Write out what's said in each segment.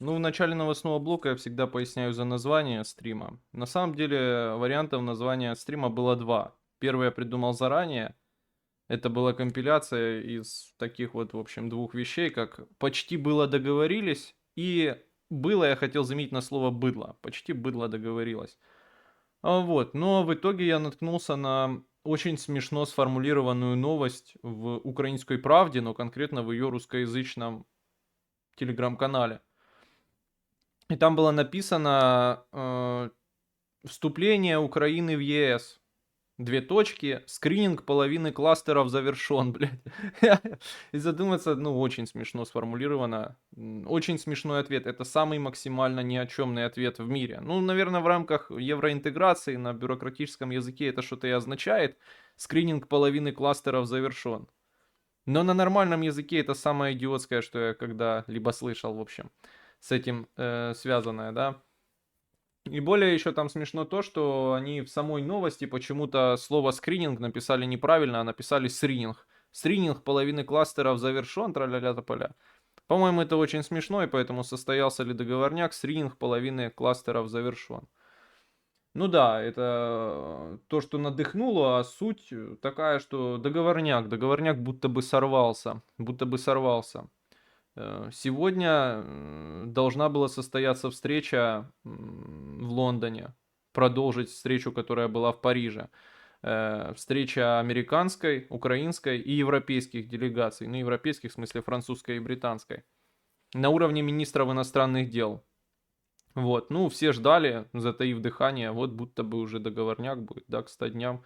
Ну, в начале новостного блока я всегда поясняю за название стрима. На самом деле, вариантов названия стрима было два. Первый я придумал заранее. Это была компиляция из таких вот, в общем, двух вещей, как «почти было договорились» и «было» я хотел заменить на слово «быдло». «Почти быдло договорилось». Вот, но в итоге я наткнулся на очень смешно сформулированную новость в «Украинской правде», но конкретно в ее русскоязычном телеграм-канале. И там было написано, вступление Украины в ЕС. Две точки. Скрининг половины кластеров завершен, блядь. И задуматься, ну, очень смешно сформулировано. Очень смешной ответ. Это самый максимально ни о чёмный ответ в мире. Ну, наверное, в рамках евроинтеграции на бюрократическом языке это что-то и означает. Скрининг половины кластеров завершен. Но на нормальном языке это самое идиотское, что я когда-либо слышал, в общем, с этим связанное, да. И более еще там смешно то, что они в самой новости почему-то слово скрининг написали неправильно, а написали срининг. Срининг половины кластеров завершен, тра-ля-ля тополя. По-моему, это очень смешно, и поэтому состоялся ли договорняк, срининг половины кластеров завершен. Ну да, это то, что надыхнуло, а суть такая, что договорняк будто бы сорвался, будто бы сорвался. Сегодня должна была состояться встреча в Лондоне, продолжить встречу, которая была в Париже. Встреча американской, украинской и европейских делегаций. Ну, европейских в смысле французской и британской. На уровне министров иностранных дел. Вот, ну, все ждали, затаив дыхание, вот будто бы уже договорняк будет, да, к 100 дням.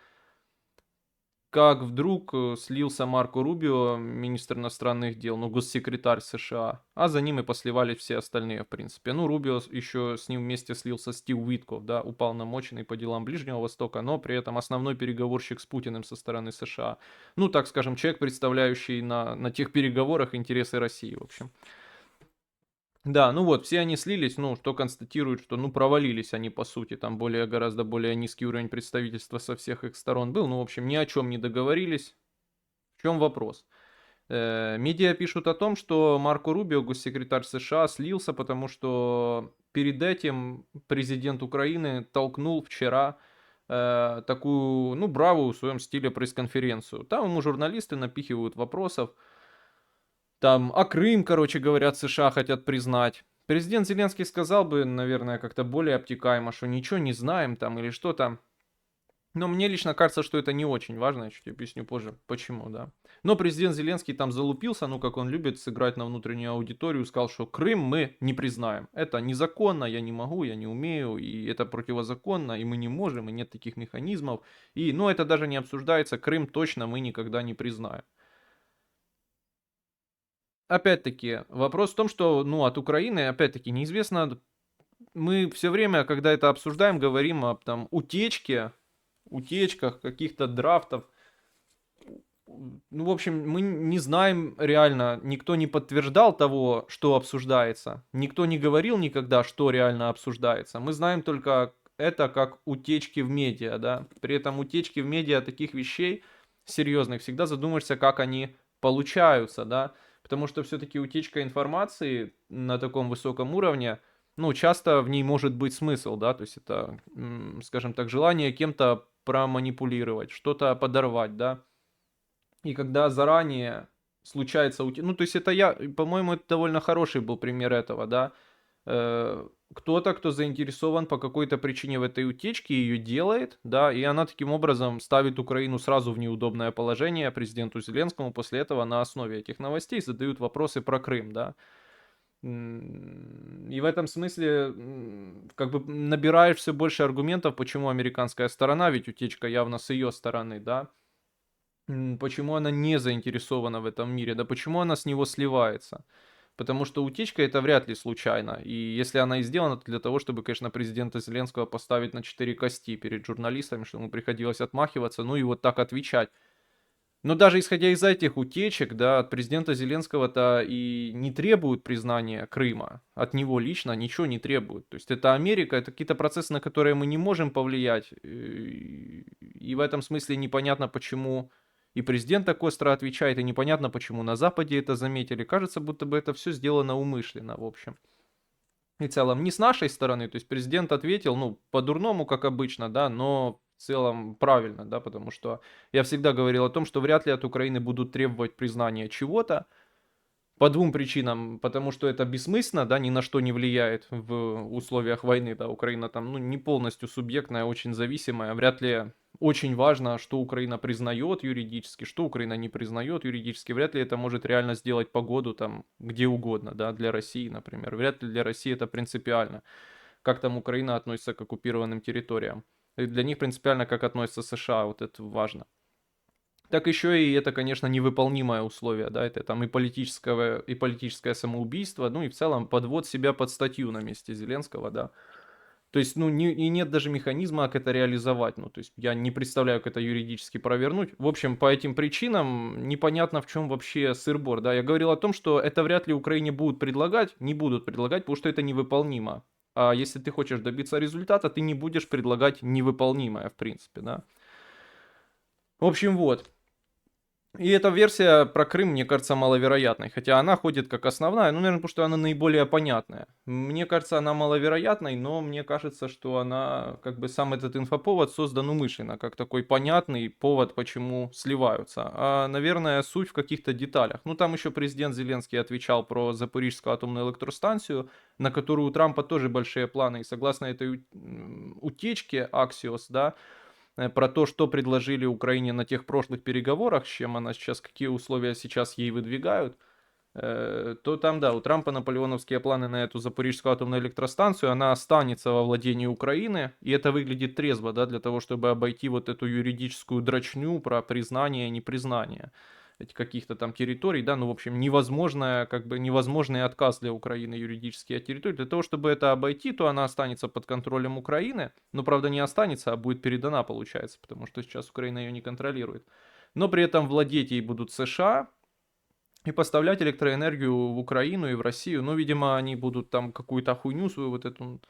Как вдруг слился Марко Рубио, министр иностранных дел, ну, госсекретарь США, а за ним и посливались все остальные, в принципе. Ну, Рубио еще с ним вместе слился Стив Уитков, да, уполномоченный по делам Ближнего Востока, но при этом основной переговорщик с Путиным со стороны США. Ну, так скажем, человек, представляющий на тех переговорах интересы России, в общем. Да, ну вот, все они слились, ну, что констатирует, что, ну, провалились они, по сути, там гораздо более низкий уровень представительства со всех их сторон был, ну, в общем, ни о чем не договорились. В чем вопрос? Медиа пишут о том, что Марко Рубио, госсекретарь США, слился, потому что перед этим президент Украины толкнул вчера такую, ну, бравую в своем стиле пресс-конференцию. Там ему журналисты напихивают вопросов, там, а Крым, короче говоря, США хотят признать. Президент Зеленский сказал бы, наверное, как-то более обтекаемо, что ничего не знаем там или что-то. Но мне лично кажется, что это не очень важно, я чуть объясню позже, почему, да. Но президент Зеленский там залупился, ну, как он любит сыграть на внутреннюю аудиторию, сказал, что Крым мы не признаем. Это незаконно, я не могу, я не умею, и это противозаконно, и мы не можем, и нет таких механизмов. И, ну, это даже не обсуждается, Крым точно мы никогда не признаем. Опять-таки, вопрос в том, что, ну, от Украины, опять-таки, неизвестно. Мы все время, когда это обсуждаем, говорим об там утечках, каких-то драфтов. Ну, в общем, мы не знаем реально, никто не подтверждал того, что обсуждается. Никто не говорил никогда, что реально обсуждается. Мы знаем только это как утечки в медиа, да. При этом утечки в медиа таких вещей серьезных всегда задумаешься, как они получаются, да. Потому что все-таки утечка информации на таком высоком уровне, ну, часто в ней может быть смысл, да. То есть это, скажем так, желание кем-то проманипулировать, что-то подорвать, да. И когда заранее случается ну, то есть это по-моему, это довольно хороший был пример этого, да. Кто-то, кто заинтересован по какой-то причине в этой утечке, ее делает, да, и она таким образом ставит Украину сразу в неудобное положение президенту Зеленскому. После этого на основе этих новостей задают вопросы про Крым, да. И в этом смысле, как бы набираешь все больше аргументов, почему американская сторона, ведь утечка явно с ее стороны, да, почему она не заинтересована в этом мире? Да почему она с него сливается? Потому что утечка это вряд ли случайно. И если она и сделана, то для того, чтобы, конечно, президента Зеленского поставить на 4 кости перед журналистами, что ему приходилось отмахиваться, ну и вот так отвечать. Но даже исходя из этих утечек, да, от президента Зеленского-то и не требуют признания Крыма. От него лично ничего не требуют. То есть это Америка, это какие-то процессы, на которые мы не можем повлиять. И в этом смысле непонятно, почему и президент так остро отвечает, и непонятно, почему на Западе это заметили. Кажется, будто бы это все сделано умышленно, в общем. И в целом не с нашей стороны, то есть президент ответил, ну, по-дурному, как обычно, да, но в целом правильно, да, потому что я всегда говорил о том, что вряд ли от Украины будут требовать признания чего-то, по двум причинам. Потому что это бессмысленно, да, ни на что не влияет в условиях войны, да. Украина там, ну, не полностью субъектная, очень зависимая. Вряд ли очень важно, что Украина признает юридически, что Украина не признает юридически. Вряд ли это может реально сделать погоду там где угодно, да, для России, например. Вряд ли для России это принципиально, как там Украина относится к оккупированным территориям. И для них принципиально, как относится США, вот это важно. Так еще и это, конечно, невыполнимое условие, да, это там и политическое самоубийство, ну и в целом подвод себя под статью на месте Зеленского, да. То есть, ну, и нет даже механизма, как это реализовать, ну, то есть я не представляю, как это юридически провернуть. В общем, по этим причинам непонятно, в чем вообще сыр-бор, да. Я говорил о том, что это вряд ли Украине будут предлагать, не будут предлагать, потому что это невыполнимо. А если ты хочешь добиться результата, ты не будешь предлагать невыполнимое, в принципе, да. В общем, вот. И эта версия про Крым, мне кажется, маловероятной. Хотя она ходит как основная, ну, наверное, потому что она наиболее понятная. Мне кажется, она маловероятной, но мне кажется, что она, как бы сам этот инфоповод создан умышленно, как такой понятный повод, почему сливаются. А, наверное, суть в каких-то деталях. Ну, там еще президент Зеленский отвечал про Запорижскую атомную электростанцию, на которую у Трампа тоже большие планы. И согласно этой утечке Axios, да, про то, что предложили Украине на тех прошлых переговорах, с чем она сейчас, какие условия сейчас ей выдвигают, то там, да, у Трампа наполеоновские планы на эту Запорижскую атомную электростанцию, она останется во владении Украины, и это выглядит трезво, да, для того, чтобы обойти вот эту юридическую дрочню про признание и непризнание каких-то там территорий, да, ну, в общем, невозможная, как бы невозможный отказ для Украины юридически от территорий. Для того, чтобы это обойти, то она останется под контролем Украины, но, правда, не останется, а будет передана, получается, потому что сейчас Украина ее не контролирует. Но при этом владеть ей будут США и поставлять электроэнергию в Украину и в Россию. Ну, видимо, они будут там какую-то хуйню свою вот эту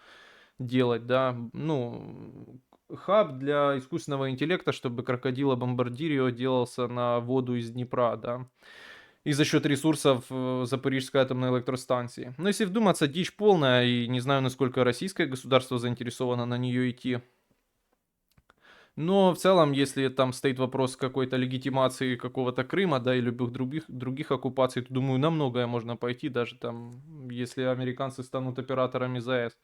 делать, да, ну, хаб для искусственного интеллекта, чтобы крокодила Бомбардирио делался на воду из Днепра, да, и за счет ресурсов Запорижской атомной электростанции. Но если вдуматься, дичь полная, и не знаю, насколько российское государство заинтересовано на нее идти. Но в целом, если там стоит вопрос какой-то легитимации какого-то Крыма, да, и любых других оккупаций, то, думаю, на многое можно пойти, даже там, если американцы станут операторами ЗАЭС.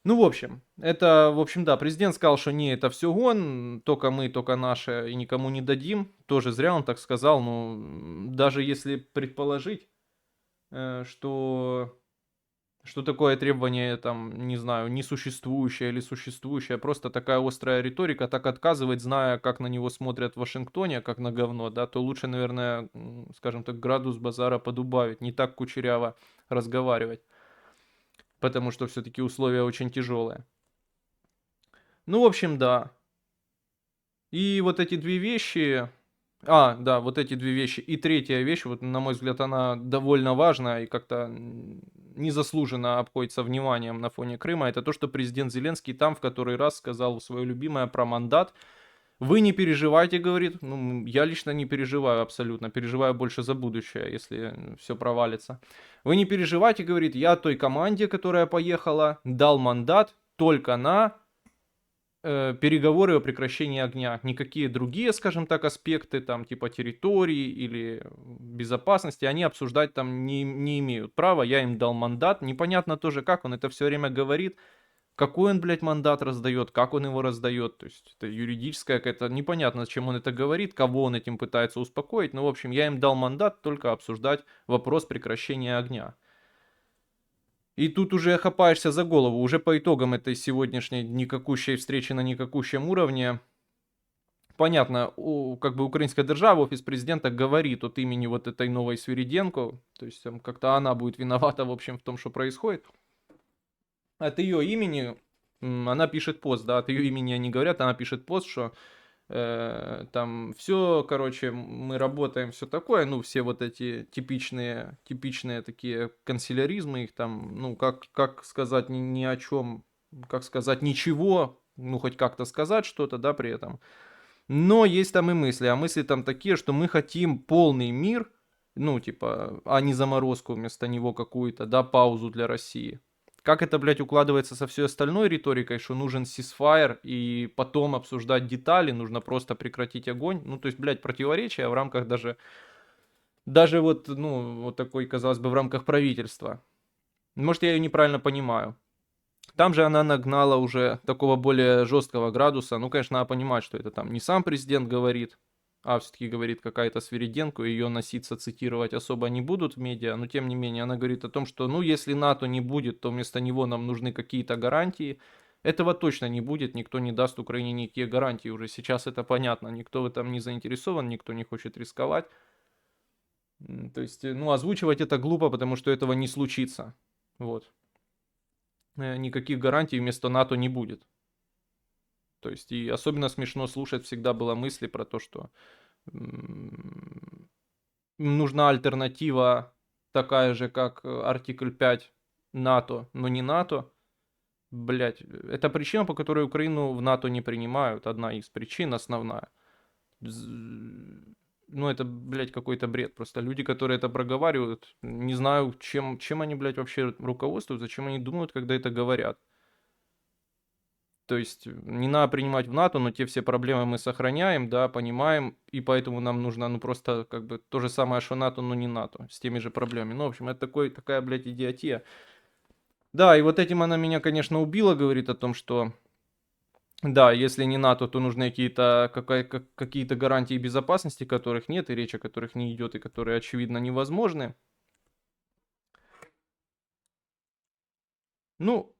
Ну, в общем, это, в общем, да, президент сказал, что не, это все гон, только мы, только наши, и никому не дадим. Тоже зря он так сказал, но даже если предположить, что такое требование, там, не знаю, несуществующее или существующее, просто такая острая риторика, так отказывать, зная, как на него смотрят в Вашингтоне, как на говно, да, то лучше, наверное, скажем так, градус базара подубавить, не так кучеряво разговаривать, потому что все-таки условия очень тяжелые. Ну, в общем, да. И вот эти две вещи... да, вот эти две вещи. И третья вещь, вот на мой взгляд, она довольно важная и как-то незаслуженно обходится вниманием на фоне Крыма. Это то, что президент Зеленский там в который раз сказал свое любимое про мандат. Вы не переживайте, говорит. Ну, я лично не переживаю абсолютно. Переживаю больше за будущее, если все провалится. Вы не переживайте, говорит, я той команде, которая поехала, дал мандат только на переговоры о прекращении огня. Никакие другие, скажем так, аспекты, там, типа территории или безопасности, они обсуждать там не имеют права. Я им дал мандат. Непонятно тоже, как он это все время говорит. Какой он, блядь, мандат раздает, как он его раздает. То есть это юридическая какая-то... Непонятно, зачем он это говорит, кого он этим пытается успокоить. Но, в общем, я им дал мандат только обсуждать вопрос прекращения огня. И тут уже хапаешься за голову. Уже по итогам этой сегодняшней никакущей встречи на никакущем уровне, понятно, как бы украинская держава, офис президента говорит от имени вот этой новой Свириденко, то есть как-то она будет виновата, в общем, в том, что происходит. От ее имени она пишет пост, да, от ее имени они говорят, она пишет пост, что там все, короче, мы работаем, все такое, ну, все вот эти типичные такие канцеляризмы, их там, ну, как сказать ни о чем, как сказать ничего, ну, хоть как-то сказать что-то, да, при этом. Но есть там и мысли, а мысли там такие, что мы хотим полный мир, ну, типа, а не заморозку вместо него какую-то, да, паузу для России. Как это, блядь, укладывается со всей остальной риторикой, что нужен ceasefire и потом обсуждать детали, нужно просто прекратить огонь. Ну, то есть, блядь, противоречия в рамках даже вот, ну, вот такой, казалось бы, в рамках правительства. Может, я ее неправильно понимаю. Там же она нагнала уже такого более жесткого градуса. Ну, конечно, надо понимать, что это там не сам президент говорит, а все-таки говорит какая-то Свириденко, ее носиться, цитировать особо не будут в медиа, но тем не менее она говорит о том, что ну если НАТО не будет, то вместо него нам нужны какие-то гарантии. Этого точно не будет, никто не даст Украине никакие гарантии, уже сейчас это понятно, никто в этом не заинтересован, никто не хочет рисковать. То есть, ну, озвучивать это глупо, потому что этого не случится. Вот. Никаких гарантий вместо НАТО не будет. То есть, и особенно смешно слушать всегда было мысли про то, что нужна альтернатива такая же, как артикль 5 НАТО, но не НАТО. Блять, это причина, по которой Украину в НАТО не принимают. Одна из причин, основная. Ну, это, блядь, какой-то бред. Просто люди, которые это проговаривают, не знаю, чем они, блядь, вообще руководствуются, зачем они думают, когда это говорят. То есть не надо принимать в НАТО, но те все проблемы мы сохраняем, да, понимаем, и поэтому нам нужно, ну, просто как бы то же самое, что НАТО, но не НАТО, с теми же проблемами. Ну, в общем, это такая, блядь, идиотия. Да, и вот этим она меня, конечно, убила, говорит о том, что, да, если не НАТО, то нужны какие-то гарантии безопасности, которых нет, и речь о которых не идет, и которые, очевидно, невозможны. Ну,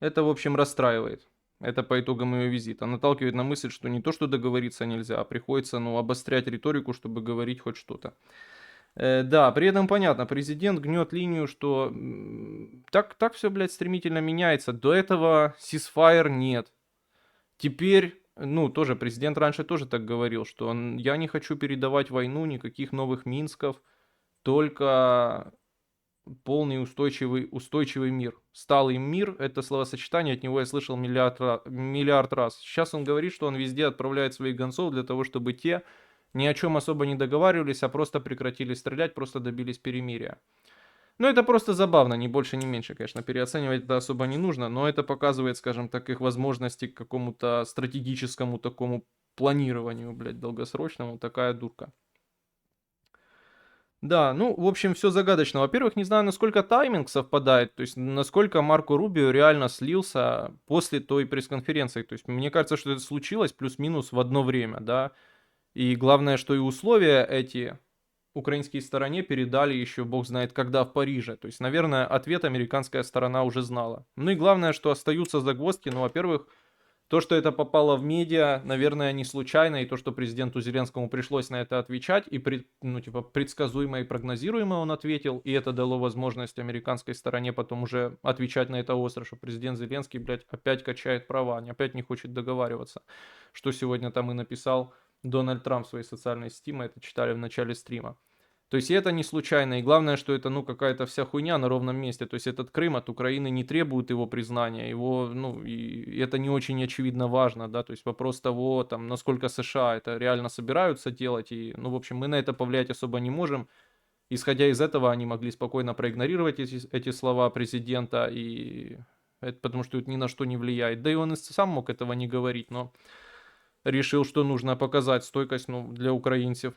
это, в общем, расстраивает. Это по итогам ее визита. Наталкивает на мысль, что не то, что договориться нельзя, а приходится, ну, обострять риторику, чтобы говорить хоть что-то. Да, при этом понятно, президент гнет линию, что так все, блядь, стремительно меняется. До этого ceasefire нет. Теперь, ну, тоже президент раньше тоже так говорил, что я не хочу передавать войну, никаких новых Минсков, только полный устойчивый мир. Сталый мир, это словосочетание, от него я слышал миллиард раз. Сейчас он говорит, что он везде отправляет своих гонцов для того, чтобы те ни о чем особо не договаривались, а просто прекратили стрелять, просто добились перемирия. Ну, это просто забавно, ни больше, ни меньше, конечно, переоценивать это особо не нужно, но это показывает, скажем так, их возможности к какому-то стратегическому такому планированию, блядь, долгосрочному, такая дурка. Да, ну, в общем, все загадочно. Во-первых, не знаю, насколько тайминг совпадает, то есть насколько Марко Рубио реально слился после той пресс-конференции. То есть мне кажется, что это случилось плюс-минус в одно время, да. И главное, что и условия эти украинской стороне передали еще бог знает когда в Париже. То есть, наверное, ответ американская сторона уже знала. Ну и главное, что остаются загвоздки. Ну, во-первых, то, что это попало в медиа, наверное, не случайно, и то, что президенту Зеленскому пришлось на это отвечать, и ну, типа, предсказуемо и прогнозируемо он ответил, и это дало возможность американской стороне потом уже отвечать на это остро, что президент Зеленский, блядь, опять качает права, опять не хочет договариваться, что сегодня там и написал Дональд Трамп в своей социальной сети, мы это читали в начале стрима. То есть и это не случайно, и главное, что это, ну, какая-то вся хуйня на ровном месте. То есть этот Крым от Украины не требует его признания, его, ну, и это не очень очевидно важно, да, то есть вопрос того, там, насколько США это реально собираются делать, и, ну, в общем, мы на это повлиять особо не можем. Исходя из этого, они могли спокойно проигнорировать эти слова президента, и это потому что это ни на что не влияет. Да и он и сам мог этого не говорить, но решил, что нужно показать стойкость, ну, для украинцев.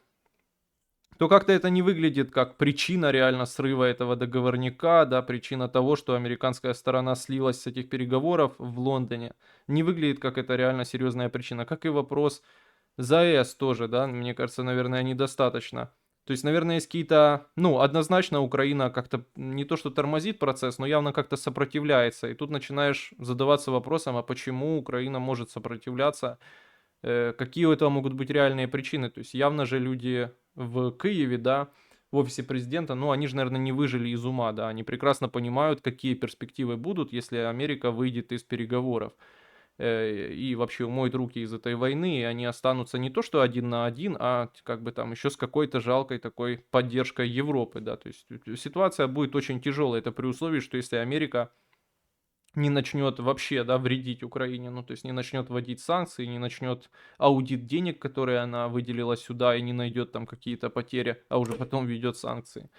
То как-то это не выглядит как причина реально срыва этого договорника, да, причина того, что американская сторона слилась с этих переговоров в Лондоне. Не выглядит как это реально серьезная причина. Как и вопрос за ЕС тоже, да, мне кажется, наверное, недостаточно. То есть, наверное, есть какие-то, ну, однозначно Украина как-то не то что тормозит процесс, но явно как-то сопротивляется. И тут начинаешь задаваться вопросом, а почему Украина может сопротивляться, какие у этого могут быть реальные причины. То есть явно же люди в Киеве, да, в офисе президента, ну, они же, наверное, не выжили из ума, да, они прекрасно понимают, какие перспективы будут, если Америка выйдет из переговоров и вообще умоет руки из этой войны, и они останутся не то что один на один, а как бы там еще с какой-то жалкой такой поддержкой Европы, да, то есть ситуация будет очень тяжелая, это при условии, что если Америка не начнет вообще, да, вредить Украине, ну, то есть не начнет вводить санкции, не начнет аудит денег, которые она выделила сюда, и не найдет там какие-то потери, а уже потом ведет санкции.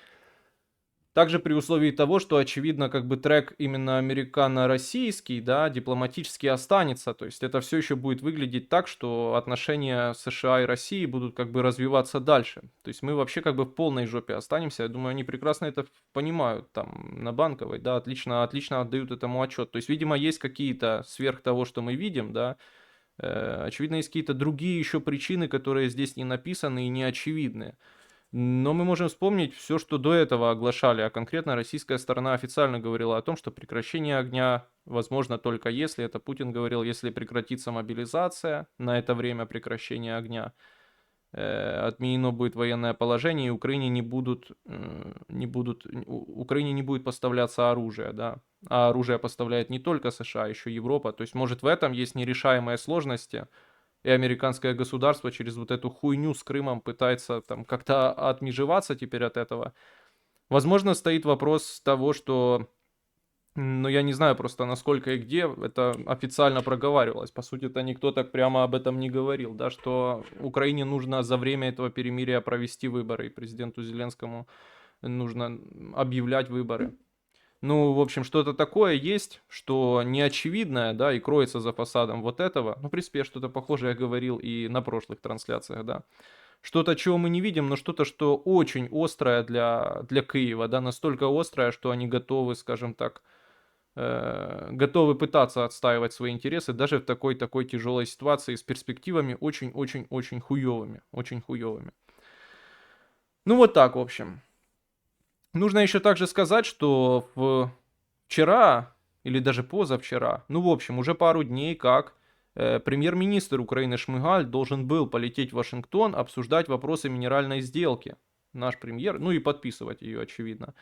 Также при условии того, что, очевидно, как бы трек именно американо-российский, да, дипломатически останется. То есть это все еще будет выглядеть так, что отношения США и России будут как бы развиваться дальше. То есть мы вообще как бы в полной жопе останемся. Я думаю, они прекрасно это понимают там на Банковой, да, отлично отдают этому отчет. То есть, видимо, есть какие-то сверх того, что мы видим, да, очевидно, есть какие-то другие еще причины, которые здесь не написаны и не очевидны. Но мы можем вспомнить все, что до этого оглашали, а конкретно российская сторона официально говорила о том, что прекращение огня возможно только если, это Путин говорил, если прекратится мобилизация, на это время прекращения огня, отменено будет военное положение, и Украине Украине не будет поставляться оружие, да. А оружие поставляет не только США, а еще Европа. То есть, может, в этом есть нерешаемые сложности, и американское государство через вот эту хуйню с Крымом пытается там как-то отмежеваться теперь от этого. Возможно, стоит вопрос того, что, ну, я не знаю просто насколько и где это официально проговаривалось. По сути, это никто так прямо об этом не говорил, да, что Украине нужно за время этого перемирия провести выборы, и президенту Зеленскому нужно объявлять выборы. Ну, в общем, что-то такое есть, что неочевидное, да, и кроется за фасадом вот этого. Ну, в принципе, я что-то похожее говорил и на прошлых трансляциях, да. Что-то, чего мы не видим, но что-то, что очень острое для Киева, да, настолько острое, что они готовы, скажем так, готовы пытаться отстаивать свои интересы даже в такой тяжелой ситуации с перспективами очень-очень-очень хуевыми, очень хуевыми. Ну, вот так, в общем. Нужно еще также сказать, что вчера или даже позавчера, ну, в общем, уже пару дней как премьер-министр Украины Шмыгаль должен был полететь в Вашингтон обсуждать вопросы минеральной сделки. Наш премьер, ну и подписывать ее, очевидно.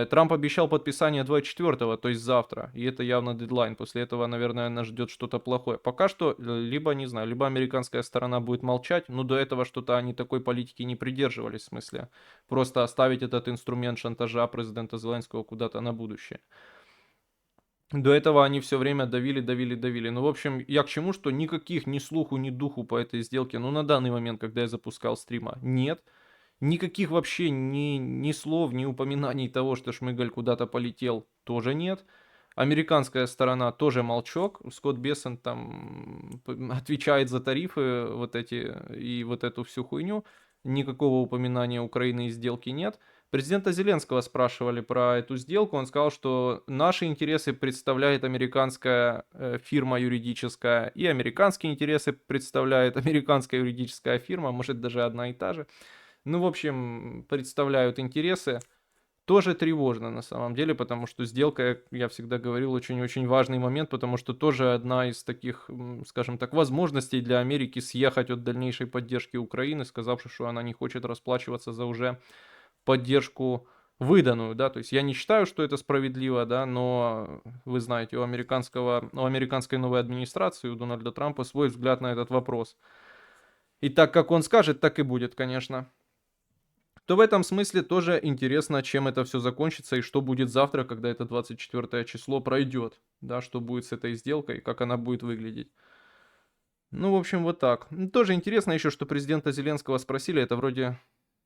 Трамп обещал подписание 24-го, то есть завтра, и это явно дедлайн. После этого, наверное, нас ждет что-то плохое. Пока что, либо, не знаю, либо американская сторона будет молчать, но до этого что-то они такой политики не придерживались, в смысле, просто оставить этот инструмент шантажа президента Зеленского куда-то на будущее. До этого они все время давили. Ну, в общем, я к чему, что никаких ни слуху, ни духу по этой сделке, ну, на данный момент, когда я запускал стрима, нет. Никаких вообще ни слов, ни упоминаний того, что Шмыгаль куда-то полетел, тоже нет. Американская сторона тоже молчок. Скотт Бессент там отвечает за тарифы вот эти и вот эту всю хуйню. Никакого упоминания Украины и сделки нет. Президента Зеленского спрашивали про эту сделку. Он сказал, что наши интересы представляет американская фирма юридическая, и американские интересы представляет американская юридическая фирма, может даже одна и та же. Ну, в общем, представляют интересы. Тоже тревожно на самом деле, потому что сделка, я всегда говорил, очень-очень важный момент, потому что тоже одна из таких, скажем так, возможностей для Америки съехать от дальнейшей поддержки Украины, сказавши, что она не хочет расплачиваться за уже поддержку выданную, да, то есть я не считаю, что это справедливо, да, но вы знаете, у американской новой администрации, у Дональда Трампа свой взгляд на этот вопрос. И так, как он скажет, так и будет, конечно. То в этом смысле тоже интересно, чем это все закончится и что будет завтра, когда это 24 число пройдет, да, что будет с этой сделкой, как она будет выглядеть. Ну, в общем, вот так. Тоже интересно еще, что президента Зеленского спросили, это вроде,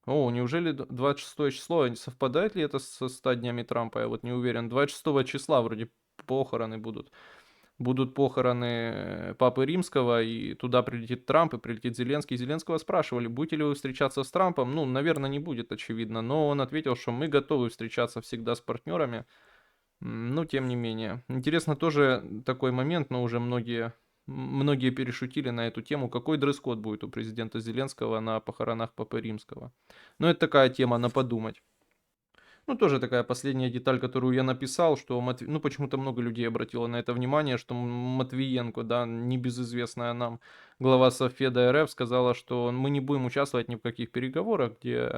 о, неужели 26 число, совпадает ли это со 100 днями Трампа, я вот не уверен, 26 числа вроде похороны будут. Будут похороны Папы Римского, и туда прилетит Трамп, и прилетит Зеленский. Зеленского спрашивали, будете ли вы встречаться с Трампом? Ну, наверное, не будет, очевидно. Но он ответил, что мы готовы встречаться всегда с партнерами. Ну, тем не менее. Интересно тоже такой момент, но уже многие перешутили на эту тему. Какой дресс-код будет у президента Зеленского на похоронах Папы Римского? Ну, это такая тема на подумать. Ну, тоже такая последняя деталь, которую я написал, что ну, почему-то много людей обратило на это внимание, что Матвиенко, да, небезызвестная нам глава Совфеда РФ, сказала, что мы не будем участвовать ни в каких переговорах, где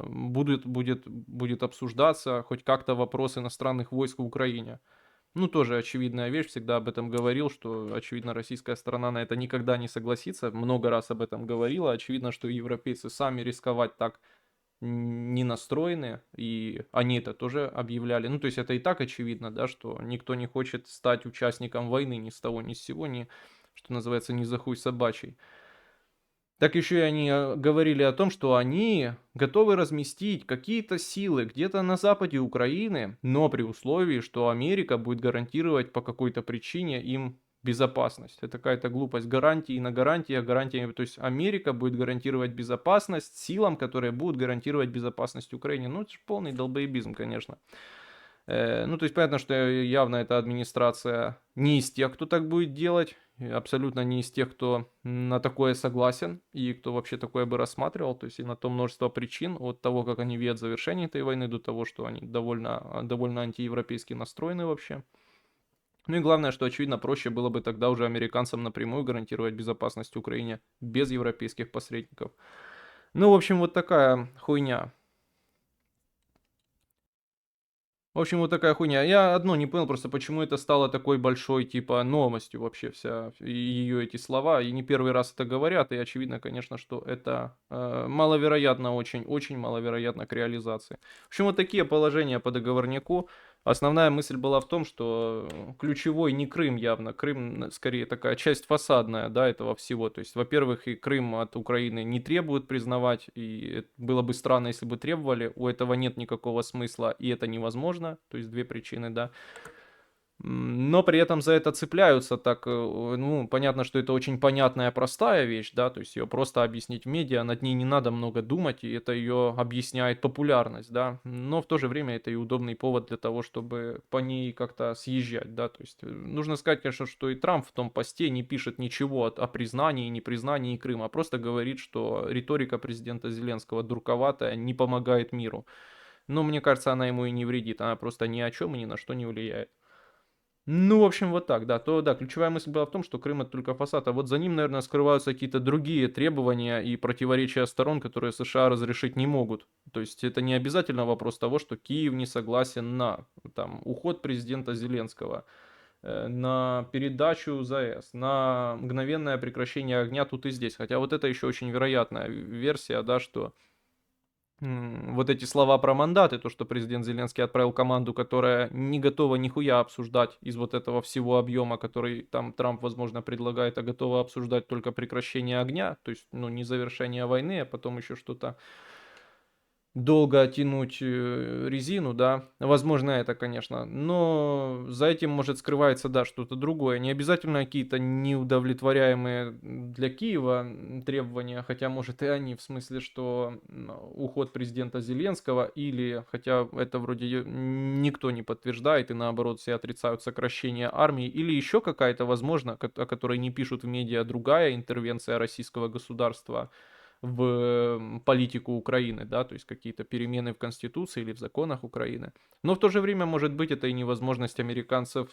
будет обсуждаться хоть как-то вопрос иностранных войск в Украине. Ну, тоже очевидная вещь, всегда об этом говорил, что, очевидно, российская сторона на это никогда не согласится, много раз об этом говорила, очевидно, что европейцы сами рисковать так не настроены, и они это тоже объявляли. Ну, то есть это и так очевидно, да, что никто не хочет стать участником войны ни с того, ни с сего, ни, что называется, ни за хуй собачий. Так еще и они говорили о том, что они готовы разместить какие-то силы где-то на западе Украины, но при условии, что Америка будет гарантировать по какой-то причине им безопасность. Это какая-то глупость. Гарантии на гарантиях, гарантиями. То есть Америка будет гарантировать безопасность силам, которые будут гарантировать безопасность Украине. Ну, это же полный долбоебизм, конечно. Ну, то есть понятно, что явно эта администрация не из тех, кто так будет делать, и абсолютно не из тех, кто на такое согласен и кто вообще такое бы рассматривал. То есть и на то множество причин, от того, как они видят завершение этой войны, до того, что они довольно антиевропейски настроены вообще. Ну и главное, что очевидно проще было бы тогда уже американцам напрямую гарантировать безопасность Украине без европейских посредников. Ну, в общем, вот такая хуйня. В общем, вот такая хуйня. Я одно не понял просто, почему это стало такой большой, типа, новостью вообще вся ее эти слова. И не первый раз это говорят, и очевидно, конечно, что это маловероятно очень, очень маловероятно к реализации. В общем, вот такие положения по договорняку. Основная мысль была в том, что ключевой не Крым явно. Крым скорее такая часть фасадная, да, этого всего. То есть, во-первых, и Крым от Украины не требуют признавать, и было бы странно, если бы требовали. У этого нет никакого смысла, и это невозможно. То есть, две причины, да. Но при этом за это цепляются так, ну, понятно, что это очень понятная, простая вещь, да, то есть ее просто объяснить в медиа, над ней не надо много думать, и это ее объясняет популярность, да, но в то же время это и удобный повод для того, чтобы по ней как-то съезжать, да, то есть нужно сказать, конечно, что и Трамп в том посте не пишет ничего о признании и непризнании Крыма, а просто говорит, что риторика президента Зеленского дурковатая, не помогает миру. Но мне кажется, она ему и не вредит, она просто ни о чем и ни на что не влияет. Ну, в общем, вот так, да. То, да, ключевая мысль была в том, что Крым это только фасад, а вот за ним, наверное, скрываются какие-то другие требования и противоречия сторон, которые США разрешить не могут. То есть это не обязательно вопрос того, что Киев не согласен на там, уход президента Зеленского, на передачу ЗАЭС, на мгновенное прекращение огня тут и здесь. Хотя вот это еще очень вероятная версия, да, что вот эти слова про мандаты, то, что президент Зеленский отправил команду, которая не готова нихуя обсуждать из вот этого всего объема, который там Трамп, возможно, предлагает, а готова обсуждать только прекращение огня, то есть, ну, не завершение войны, а потом еще что-то долго тянуть резину, да, возможно это, конечно, но за этим может скрывается, да, что-то другое, не обязательно какие-то неудовлетворяемые для Киева требования, хотя может и они, в смысле, что уход президента Зеленского или, хотя это вроде никто не подтверждает и наоборот все отрицают сокращение армии, или еще какая-то, возможно, о которой не пишут в медиа, другая интервенция российского государства в политику Украины, да, то есть какие-то перемены в Конституции или в законах Украины. Но в то же время, может быть, это и невозможность американцев,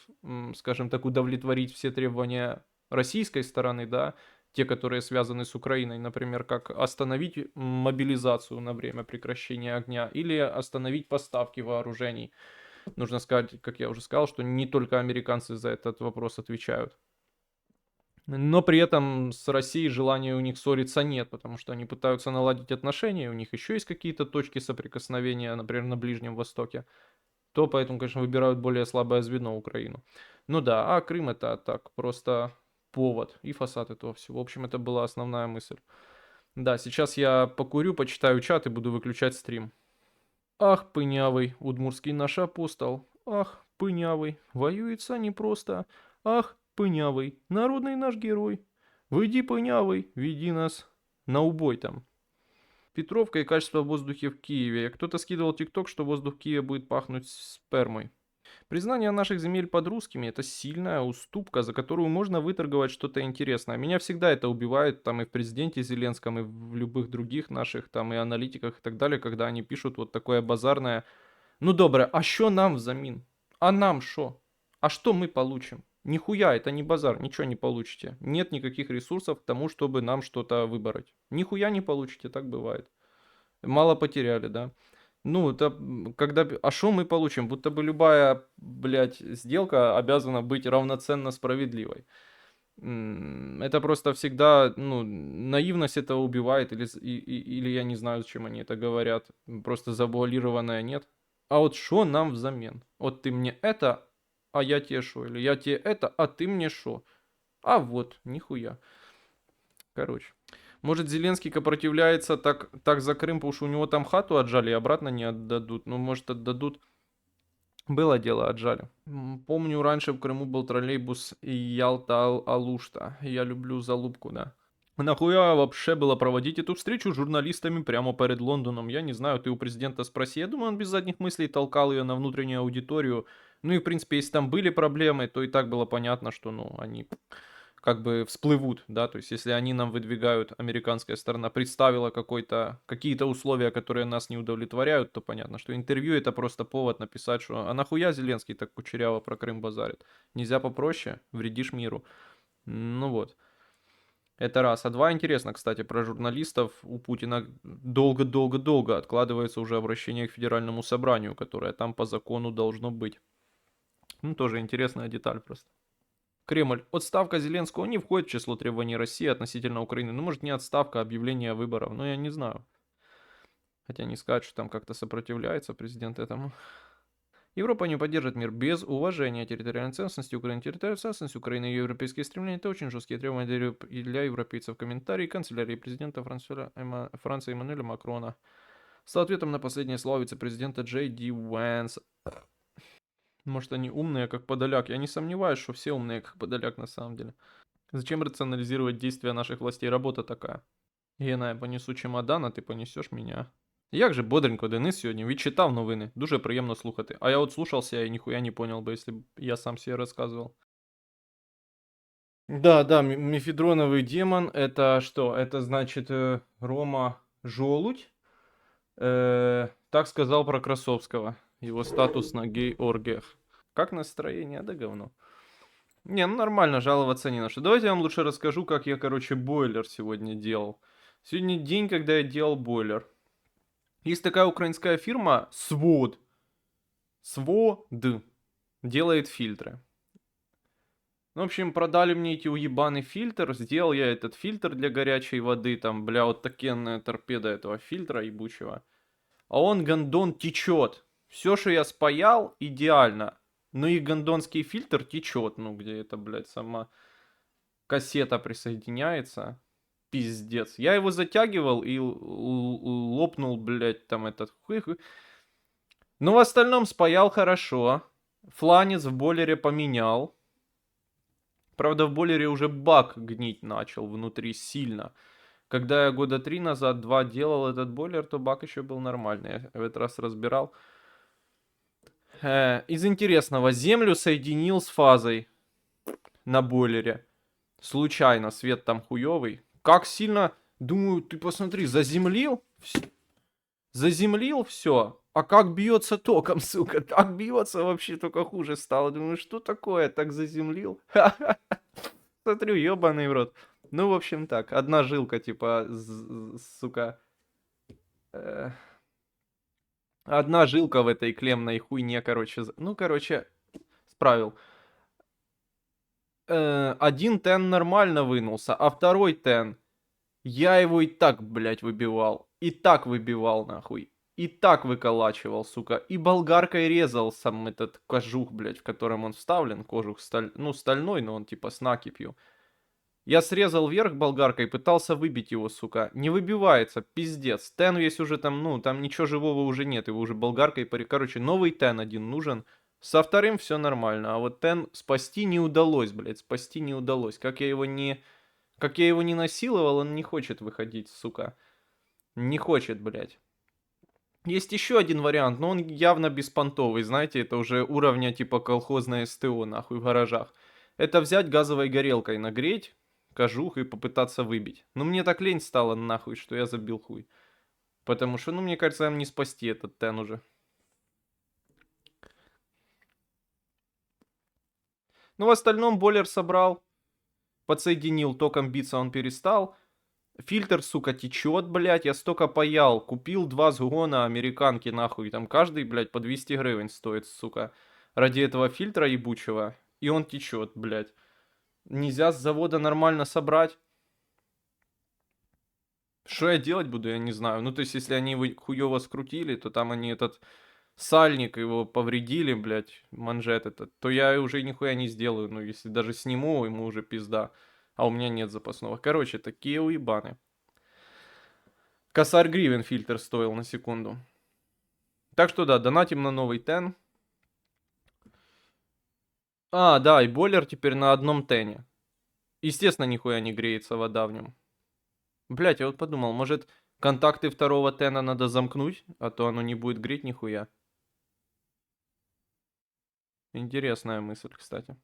скажем так, удовлетворить все требования российской стороны, да, те, которые связаны с Украиной, например, как остановить мобилизацию на время прекращения огня или остановить поставки вооружений. Нужно сказать, как я уже сказал, что не только американцы за этот вопрос отвечают. Но при этом с Россией желания у них ссориться нет, потому что они пытаются наладить отношения, у них еще есть какие-то точки соприкосновения, например, на Ближнем Востоке. То поэтому, конечно, выбирают более слабое звено Украину. Ну да, а Крым это так, просто повод и фасад этого всего. В общем, это была основная мысль. Да, сейчас я покурю, почитаю чат и буду выключать стрим. Ах, пынявый, удмурский наш апостол. Ах, пынявый, воюется непросто. Ах, пынявый, народный наш герой. Выйди, пынявый, веди нас на убой там. Петровка и качество в воздухе в Киеве. Кто-то скидывал тикток, что воздух в Киеве будет пахнуть спермой. Признание наших земель под русскими – это сильная уступка, за которую можно выторговать что-то интересное. Меня всегда это убивает, там и в президенте Зеленском, и в любых других наших, там и аналитиках и так далее, когда они пишут вот такое базарное: ну добре, а що нам взамін? А нам що? А что мы получим? Нихуя, это не базар, ничего не получите. Нет никаких ресурсов к тому, чтобы нам что-то выбороть. Нихуя не получите, так бывает. Мало потеряли, да. Ну, это когда... А что мы получим? Будто бы любая, блядь, сделка обязана быть равноценно справедливой. Это просто всегда, ну, наивность этого убивает, или я не знаю, зачем они это говорят. Просто завуалированное нет. А вот что нам взамен? Вот ты мне это, а я тебе шо? Или я тебе это, а ты мне шо? А вот, нихуя. Короче. Может, Зеленский сопротивляется так за Крым, потому что у него там хату отжали и обратно не отдадут. Ну, может, отдадут. Было дело, отжали. Помню, раньше в Крыму был троллейбус Ялта-Алушта. Я люблю залупку, да. Нахуя вообще было проводить эту встречу с журналистами прямо перед Лондоном? Я не знаю, ты у президента спроси. Я думаю, он без задних мыслей толкал ее на внутреннюю аудиторию. Ну и, в принципе, если там были проблемы, то и так было понятно, что, ну, они как бы всплывут, да, то есть если они нам выдвигают, американская сторона представила какие-то условия, которые нас не удовлетворяют, то понятно, что интервью это просто повод написать, что а нахуя Зеленский так кучеряво про Крым базарит? Нельзя попроще, вредишь миру. Ну вот. Это раз. А два, интересно, кстати, про журналистов. У Путина долго-долго-долго откладывается уже обращение к Федеральному собранию, которое там по закону должно быть. Ну, тоже интересная деталь просто. Кремль. Отставка Зеленского не входит в число требований России относительно Украины. Ну, может, не отставка, а объявление выборов. Но я не знаю. Хотя не сказать, что там как-то сопротивляется президент этому. Европа не поддержит мир без уважения территориальной целостности Украины. Территориальная целостность Украины и ее европейские стремления – это очень жесткие требования для европейцев. Комментарий канцелярии президента Франции Эммануэля Макрона. Стал ответом на последние слова вице-президента Джей Ди Вэнс. Может, они умные, как Подоляк. Я не сомневаюсь, что все умные, как Подоляк на самом деле. Зачем рационализировать действия наших властей? Работа така. Гена, я понесу чемодан, а ти понесеш мене. Як же бодренько Денис сьогодні відчитав новини. Дуже приємно слухати. А я от слушався і ніхуя не понял бы, если бы я сам себе рассказывал. Да, мефедроновый демон, это что? Это значит Рома Желудь. Так сказал про Красовского. Его статус на гей-оргиях. Как настроение? Да говно. Не, ну нормально, жаловаться не на что. Давайте я вам лучше расскажу, как я, короче, бойлер сегодня делал. Сегодня день, когда я делал бойлер. Есть такая украинская фирма Свод. Свод делает фильтры. Ну, в общем, продали мне эти уебаный фильтр. Сделал я этот фильтр для горячей воды. Там, бля, вот такенная торпеда этого фильтра ебучего. А он, гондон, течет. Все, что я спаял, идеально. Но и гондонский фильтр течет. Ну, где это, блядь, сама кассета присоединяется. Пиздец. Я его затягивал и лопнул, блядь, там этот хуй. Но в остальном спаял хорошо. Фланец в бойлере поменял. Правда, в бойлере уже бак гнить начал внутри сильно. Когда я года 3 назад, 2 делал этот бойлер, то бак еще был нормальный. Я в этот раз разбирал. Из интересного, землю соединил с фазой на бойлере. Случайно, свет там хуёвый. Как сильно, думаю, ты посмотри, заземлил? Заземлил все. А как бьется током, сука? Так бьется вообще, только хуже стало. Думаю, что такое? Так заземлил? Смотрю, ебаный в рот. Ну, в общем так, одна жилка, типа, сука. Одна жилка в этой клемной хуйне, короче. Ну, короче, справил. Один тен нормально вынулся, а второй тен, я его и так, блядь, выбивал. И так выбивал, нахуй. И так выколачивал, сука. И болгаркой резал сам этот кожух, блядь, в котором он вставлен. Кожух ну, стальной, но он типа с накипью. Я срезал вверх болгаркой, пытался выбить его, сука. Не выбивается, пиздец. Тен весь уже там, ну, там ничего живого уже нет. Его уже болгаркой Короче, новый тен один нужен. Со вторым все нормально. А вот тен спасти не удалось, блядь. Спасти не удалось. Как я его не насиловал, он не хочет выходить, сука. Не хочет, блядь. Есть еще один вариант, но он явно беспонтовый. Знаете, это уже уровня типа колхозное СТО, нахуй, в гаражах. Это взять газовой горелкой, нагреть кожух и попытаться выбить. Но мне так лень стало нахуй, что я забил хуй. Потому что, ну, мне кажется, нам не спасти этот тен уже. Ну, в остальном бойлер собрал. Подсоединил, током биться он перестал. Фильтр, сука, течет, блядь. Я столько паял. Купил 2 сгона американки, нахуй. Там каждый, блядь, по 200 гривен стоит, сука. Ради этого фильтра ебучего. И он течет, блядь. Нельзя с завода нормально собрать. Что я делать буду, я не знаю. Ну, то есть, если они его хуёво скрутили, то там они этот сальник его повредили, блядь, манжет этот, то я уже нихуя не сделаю. Ну, если даже сниму, ему уже пизда. А у меня нет запасного. Короче, такие уебаны. Косарь гривен фильтр стоил на секунду. Так что да, донатим на новый тен. А, да, и бойлер теперь на одном тене. Естественно, нихуя не греется вода в нем. Блять, я вот подумал, может контакты второго тена надо замкнуть, а то оно не будет греть нихуя. Интересная мысль, кстати.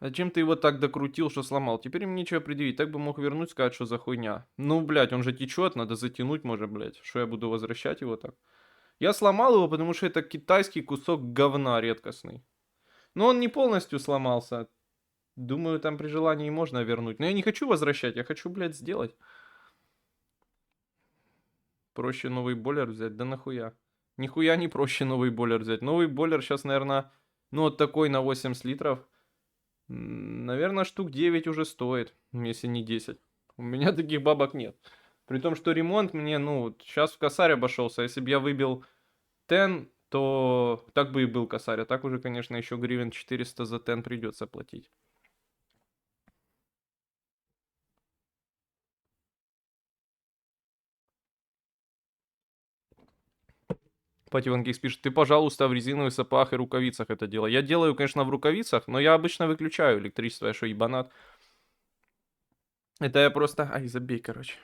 Зачем ты его так докрутил, что сломал? Теперь им нечего предъявить. Так бы мог вернуть, сказать, что за хуйня. Ну, блядь, он же течет, надо затянуть, может, блядь. Что я буду возвращать его так? Я сломал его, потому что это китайский кусок говна редкостный. Но он не полностью сломался. Думаю, там при желании можно вернуть. Но я не хочу возвращать, я хочу, блядь, сделать. Проще новый бойлер взять, да нахуя. Нихуя не проще новый бойлер взять. Новый бойлер сейчас, наверное, ну вот такой на 80 литров. Наверное, штук 9 уже стоит, если не 10. У меня таких бабок нет. При том, что ремонт мне, ну, сейчас в косарь обошелся. Если бы я выбил тен, то так бы и был косарь. А так уже, конечно, еще гривен 400 за тен придется платить. Пативангейс пишет, ты, пожалуйста, в резиновых сапогах и рукавицах это делай. Я делаю, конечно, в рукавицах, но я обычно выключаю электричество, я что, ебанат. Это я просто... Ай, забей, короче.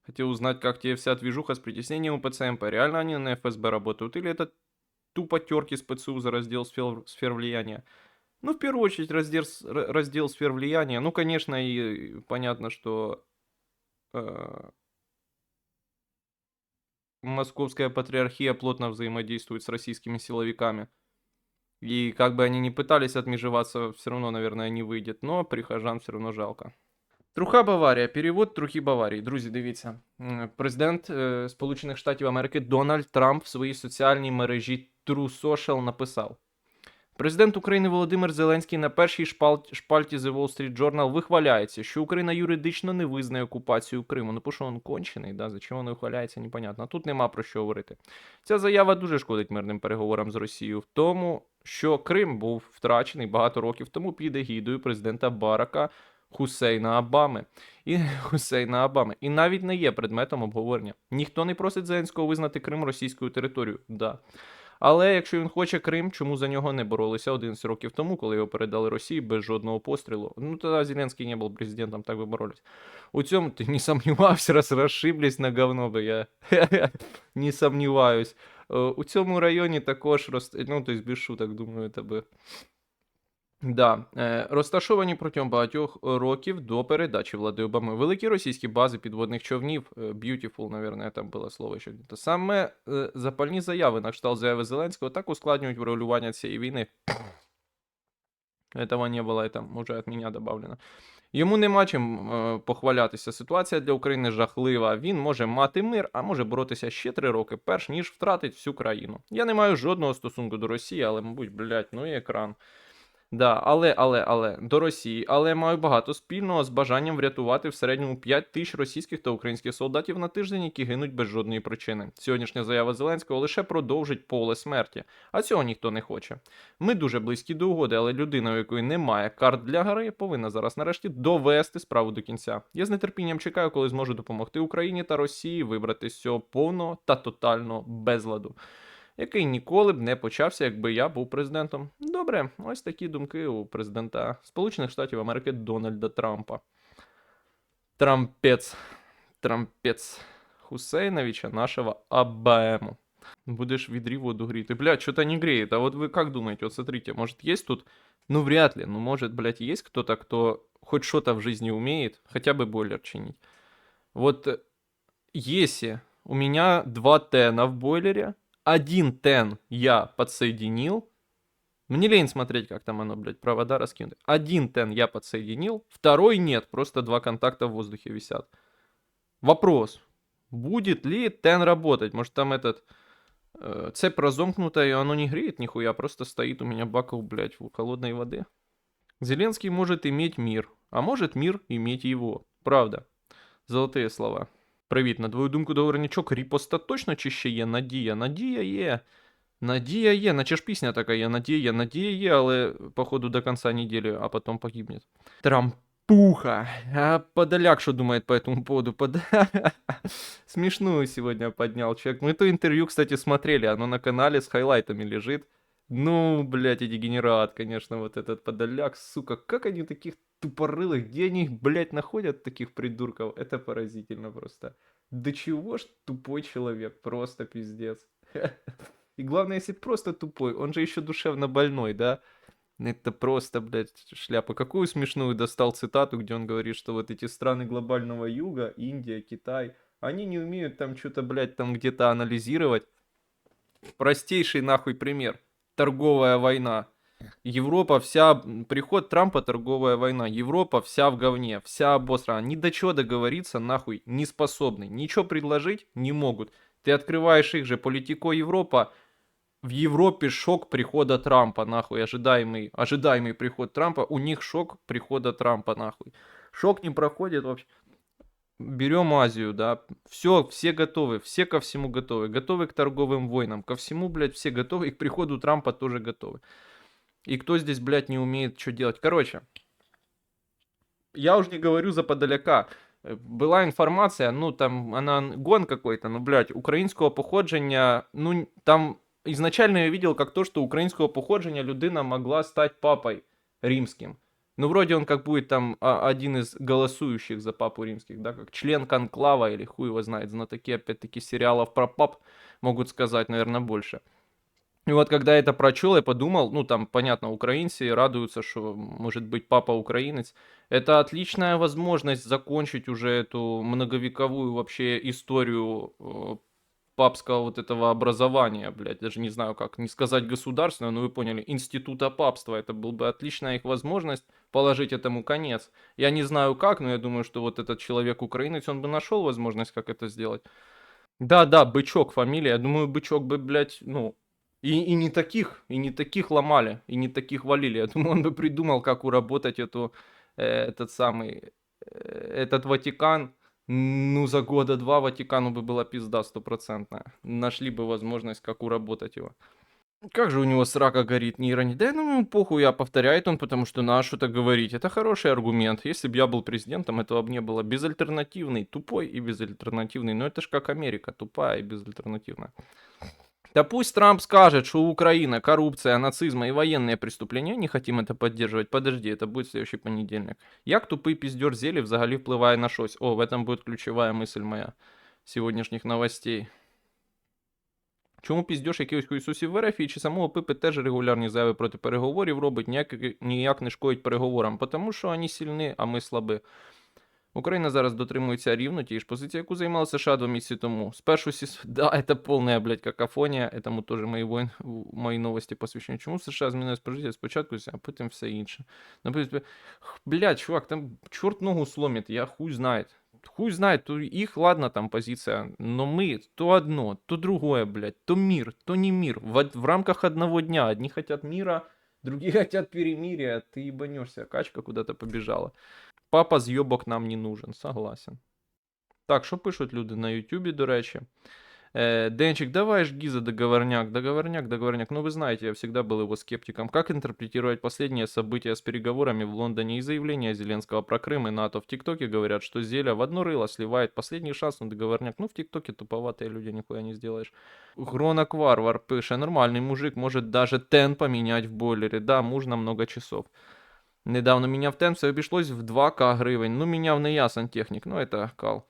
Хотел узнать, как тебе вся движуха с притеснением у ПЦМП. Реально они на ФСБ работают? Или это тупо терки с ПЦУ за раздел сфер влияния? Ну, в первую очередь, раздел сфер влияния. Ну, конечно, и понятно, что московская патриархия плотно взаимодействует с российскими силовиками. И как бы они ни пытались отмежеваться, все равно, наверное, не выйдет. Но прихожан все равно жалко. Труха Баварія. Перевод Трухи Баварії. Друзі, дивіться. Президент Сполучених Штатів Америки Дональд Трамп в своїй соціальній мережі True Social написав: Президент України Володимир Зеленський на першій шпальті The Wall Street Journal вихваляється, що Україна юридично не визнає окупацію Криму. Ну, що він кончений, да? Зачем він вихваляється, непонятно. А тут нема про що говорити. Ця заява дуже шкодить мирним переговорам з Росією в тому, що Крим був втрачений багато років тому під егідою президента Барака Хусейна Обами. І навіть не є предметом обговорення. Ніхто не просить Зеленського визнати Крим російською територією. Да. Але якщо він хоче Крим, чому за нього не боролися 11 років тому, коли його передали Росії без жодного пострілу? Ну, тоді Зеленський не був президентом, так би боролись. У цьому ти не сумнівався, раз розшиблись на говно, бо я не сумніваюсь. У цьому районі також, ну, тобто без шуток, думаю, тебе... Да, розташовані протягом багатьох років до передачі влади Обами. Великі російські бази підводних човнів, Beautiful, наверное, там було слово ще. Саме запальні заяви на кшталт заяви Зеленського так ускладнюють врегулювання цієї війни. Этого не було, там уже від мене добавлено. Йому нема чим похвалятися. Ситуація для України жахлива. Він може мати мир, а може боротися ще 3 роки, перш ніж втратить всю країну. Я не маю жодного стосунку до Росії, але, мабуть, блядь, ну і екран. Да, але до Росії, але маю багато спільного з бажанням врятувати в середньому 5 тисяч російських та українських солдатів на тиждень, які гинуть без жодної причини. Сьогоднішня заява Зеленського лише продовжить поле смерті, а цього ніхто не хоче. Ми дуже близькі до угоди, але людина, у якої немає карт для гри, повинна зараз нарешті довести справу до кінця. Я з нетерпінням чекаю, коли зможу допомогти Україні та Росії вибрати з цього повного та тотального безладу, який ніколи б не почався, якби я був президентом. Добре, ось такі думки у президента Сполучених Штатів Америки Дональда Трампа. Трампець Хусейновича, нашего Обаму. Будешь ведри воду греть. И, блядь, что-то не греет. А вот вы как думаете? Вот смотрите, может есть тут... Ну, вряд ли. Ну, может, блядь, есть кто-то, кто хоть что-то в жизни умеет, хотя бы бойлер чинить. Вот если у меня 2 тена в бойлере, 1 тен я подсоединил. Мне лень смотреть, как там оно, блядь, провода раскинуты. 1 тен я подсоединил, 2 нет, просто 2 контакта в воздухе висят. Вопрос, будет ли тен работать? Может там цепь разомкнутая, и оно не греет нихуя, просто стоит у меня баков, блядь, в холодной воды. Зеленский может иметь мир, а может мир иметь его. Правда. Золотые слова. Привіт, на твою думку, договорничок ріпоста точно чи ще є надія? Надія є. Надія є, наче ж пісня така є. Надія є, але походу до конца недели, а потом погибнет. Трампуха. А Подоляк что думает по этому поводу? Смешную сегодня поднял человек. Мы то интервью, кстати, смотрели. Оно на канале с хайлайтами лежит. Ну, блядь, и дегенерат, конечно, вот этот Подоляк, сука. Как они таких тупорылых, где они их, блядь, находят, таких придурков? Это поразительно просто. Да чего ж тупой человек, просто пиздец. И главное, если просто тупой, он же еще душевно больной, да? Это просто, блядь, шляпа. Какую смешную достал цитату, где он говорит, что вот эти страны глобального юга, Индия, Китай, они не умеют там что-то, блядь, там где-то анализировать. Простейший нахуй пример. Торговая война. Европа вся... Приход Трампа, торговая война. Европа вся в говне, вся обосрана. Ни до чего договориться нахуй не способны. Ничего предложить не могут. Ты открываешь их же Политико Европа. В Европе шок прихода Трампа, нахуй, ожидаемый приход Трампа, у них шок прихода Трампа, нахуй. Шок не проходит вообще. Берем Азию, да, все готовы, все ко всему готовы, готовы к торговым войнам, ко всему, блядь, все готовы, и к приходу Трампа тоже готовы. И кто здесь, блядь, не умеет что делать? Короче, я уже не говорю за Подоляка. Была информация, ну, там, она гон какой-то, ну, блядь, українського походження, ну, там... Изначально я видел как то, что украинского походження людина могла стать папой римским. Ну, вроде он как будет там один из голосующих за папу римских, да, как член конклава или хуй его знает. Знатоки, опять-таки, сериалов про пап могут сказать, наверное, больше. И вот когда я это прочел, я подумал, ну, там, понятно, украинцы радуются, что может быть папа украинец. Это отличная возможность закончить уже эту многовековую вообще историю папского вот этого образования, блядь, даже не знаю как, не сказать государственного, но вы поняли, института папства, это была бы отличная их возможность положить этому конец. Я не знаю как, но я думаю, что вот этот человек украинец, он бы нашел возможность, как это сделать. Да, Бычок фамилия, я думаю, Бычок бы, блядь, ну, и не таких ломали, и не таких валили. Я думаю, он бы придумал, как уработать этот Ватикан. Ну, за года два Ватикану бы была пизда стопроцентная. Нашли бы возможность, как уработать его. Как же у него срака горит нейронит? Да я думаю, похуй, а повторяет он, потому что надо что-то говорить. Это хороший аргумент. Если бы я был президентом, этого бы не было. Безальтернативный, тупой и безальтернативный. Но это ж как Америка, тупая и безальтернативная. Да пусть Трамп скажет, что Украина, коррупция, нацизм и военные преступления, не хотим это поддерживать. Подожди, это будет в следующий понедельник. Як тупий пиздёр зелі взагалі впливає на щось? О, в этом будет ключевая мысль моя сегодняшних новостей. Чому піздьош якихось хуйсусів в РФ і чи самого Пипи теж регулярні заяви проти переговорів робить, ніяк не шкодить переговорам, тому що вони сильні, а ми слаби. Україна зараз дотримується рівно тієї ж позиції, яку займала США 2 місяці тому. Спершу да, це повна, блядь, какофонія, этому теж мої новості посвящені. Чому США змінилось спожиття спочатку, а потім все інше. Наприклад, блядь, чувак, там чорт ногу сломит, я хуй знает. Хуй знает, то их, ладно, там позиция, но мы то одно, то другое, блядь, то мир, то не мир. В рамках одного дня. Одни хотят мира, другие хотят перемирия, ты ебанешься, качка куда-то побежала. Папа з'єбок нам не нужен, согласен. Так, що пишуть люди на Ютубі, до речі? Денчик, давай ж Гиза договорняк. Ну, вы знаете, я всегда был его скептиком. Как интерпретировать последние события с переговорами в Лондоне и заявления Зеленского про Крым и НАТО? В ТикТоке говорят, что Зеля в одно рыло сливает. Последний шанс на договорняк. Ну, в ТикТоке туповатые люди, нихуя не сделаешь. Гронок Варвар пише, нормальный мужик может даже тен поменять в бойлере. Да, муж на много часов. Недавно меняв тен, все обошлось в 2К гривен. Ну, меняв не я, сантехник. Ну, это кал.